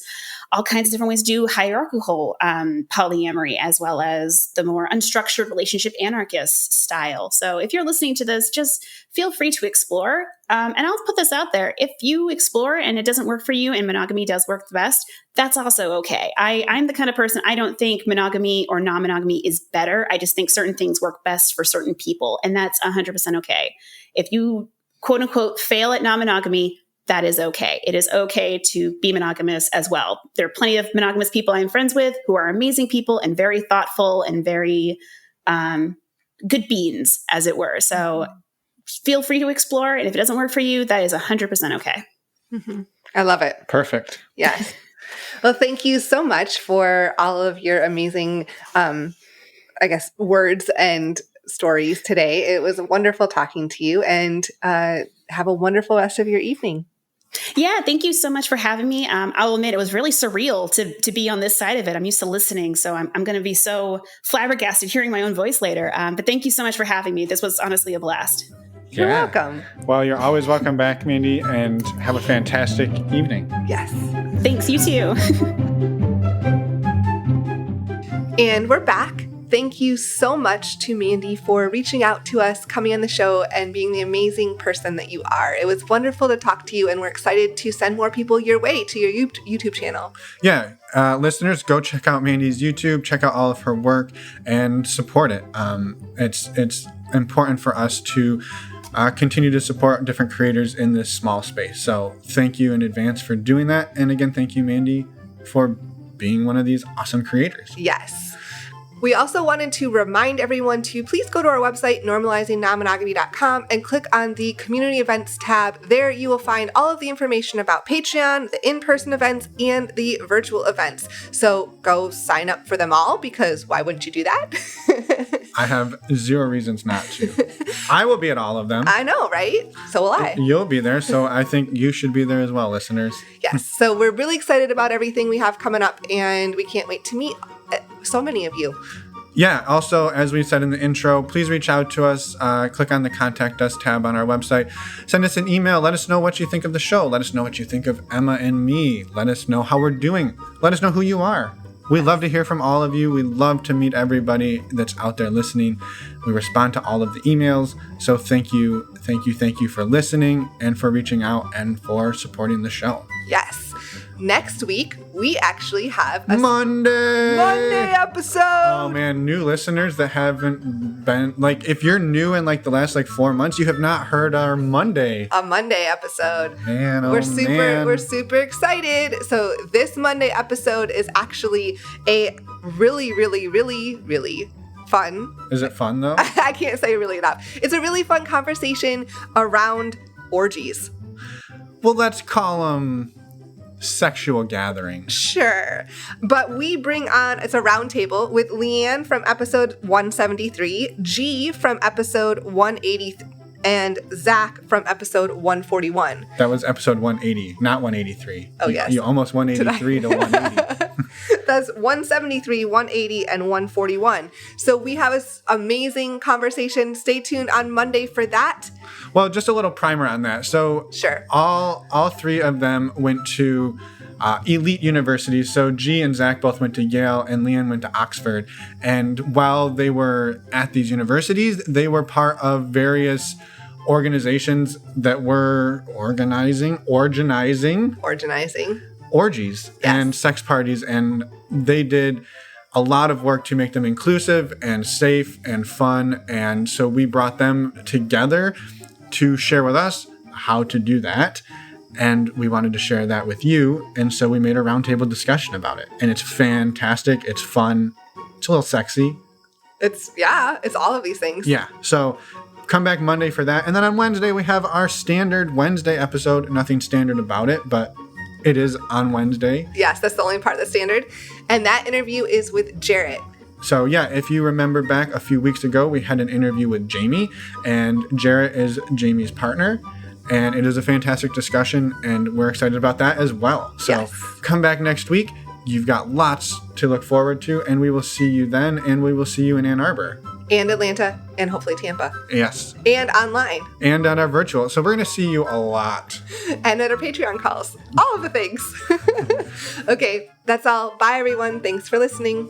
all kinds of different ways to do hierarchical polyamory, as well as the more unstructured relationship anarchist style. So if you're listening to this, just feel free to explore. And I'll put this out there. If you explore and it doesn't work for you and monogamy does work the best, that's also okay. I'm the kind of person, I don't think monogamy or non-monogamy is better. I just think certain things work best for certain people. And that's 100% okay. If you quote unquote fail at non-monogamy, that is okay. It is okay to be monogamous as well. There are plenty of monogamous people I'm friends with who are amazing people and very thoughtful and very good beans, as it were. So feel free to explore. And if it doesn't work for you, that is 100% okay. Mm-hmm. I love it. Perfect. Yes. Well, thank you so much for all of your amazing, words and stories today. It was wonderful talking to you, and have a wonderful rest of your evening. Yeah, thank you so much for having me. I'll admit it was really surreal to be on this side of it. I'm used to listening, so I'm going to be so flabbergasted hearing my own voice later. But thank you so much for having me. This was honestly a blast. You're welcome. Well, you're always welcome back, Mandy, and have a fantastic evening. Yes. Thanks, you too. And we're back. Thank you so much to Mandy for reaching out to us, coming on the show, and being the amazing person that you are. It was wonderful to talk to you, and we're excited to send more people your way to your YouTube channel. Yeah, listeners, go check out Mandy's YouTube, check out all of her work, and support it. It's important for us to continue to support different creators in this small space. So thank you in advance for doing that. And again, thank you, Mandy, for being one of these awesome creators. Yes. We also wanted to remind everyone to please go to our website, normalizingnonmonogamy.com, and click on the community events tab. There you will find all of the information about Patreon, the in-person events, and the virtual events. So go sign up for them all, because why wouldn't you do that? I have zero reasons not to. I will be at all of them. I know, right? So will I. You'll be there, so I think you should be there as well, listeners. Yes, so we're really excited about everything we have coming up, and we can't wait to meet so many of you. Yeah, also, as we said in the intro, please reach out to us. Click on the Contact Us tab on our website. Send us an email. Let us know what you think of the show. Let us know what you think of Emma and me. Let us know how we're doing. Let us know who you are. We love to hear from all of you. We love to meet everybody that's out there listening. We respond to all of the emails. So thank you for listening and for reaching out and for supporting the show. Yes. Next week, we actually have a Monday episode. Oh man, new listeners that haven't been, like, if you're new in like the last 4 months, you have not heard our Monday episode. Man, we're super excited. So this Monday episode is actually a really, really, really, really fun. Is it fun though? I can't say really enough. It's a really fun conversation around orgies. Well, let's call them sexual gatherings. Sure. But we bring on, it's a round table with Leanne from episode 173, G from episode 180, and Zach from episode 141. That was episode 180, not 183. Oh, yes. You almost 183 to 180. That's 173, 180, and 141. So we have an amazing conversation. Stay tuned on Monday for that. Well, just a little primer on that. So sure. All three of them went to elite universities. So G and Zach both went to Yale and Leanne went to Oxford. And while they were at these universities, they were part of various organizations that were organizing orgies and sex parties. And they did a lot of work to make them inclusive and safe and fun. And so we brought them together to share with us how to do that. And we wanted to share that with you. And so we made a roundtable discussion about it. And it's fantastic. It's fun. It's a little sexy. It's all of these things. Yeah. So come back Monday for that. And then on Wednesday, we have our standard Wednesday episode. Nothing standard about it, but it is on Wednesday. Yes, that's the only part that's standard. And that interview is with Jarrett. So yeah, if you remember back a few weeks ago, we had an interview with Jamie, and Jarrett is Jamie's partner. And it is a fantastic discussion, and we're excited about that as well. So come back next week. You've got lots to look forward to, and we will see you then, and we will see you in Ann Arbor. And Atlanta, and hopefully Tampa. Yes. And online. And on our virtual. So we're going to see you a lot. And at our Patreon calls. All of the things. Okay, that's all. Bye, everyone. Thanks for listening.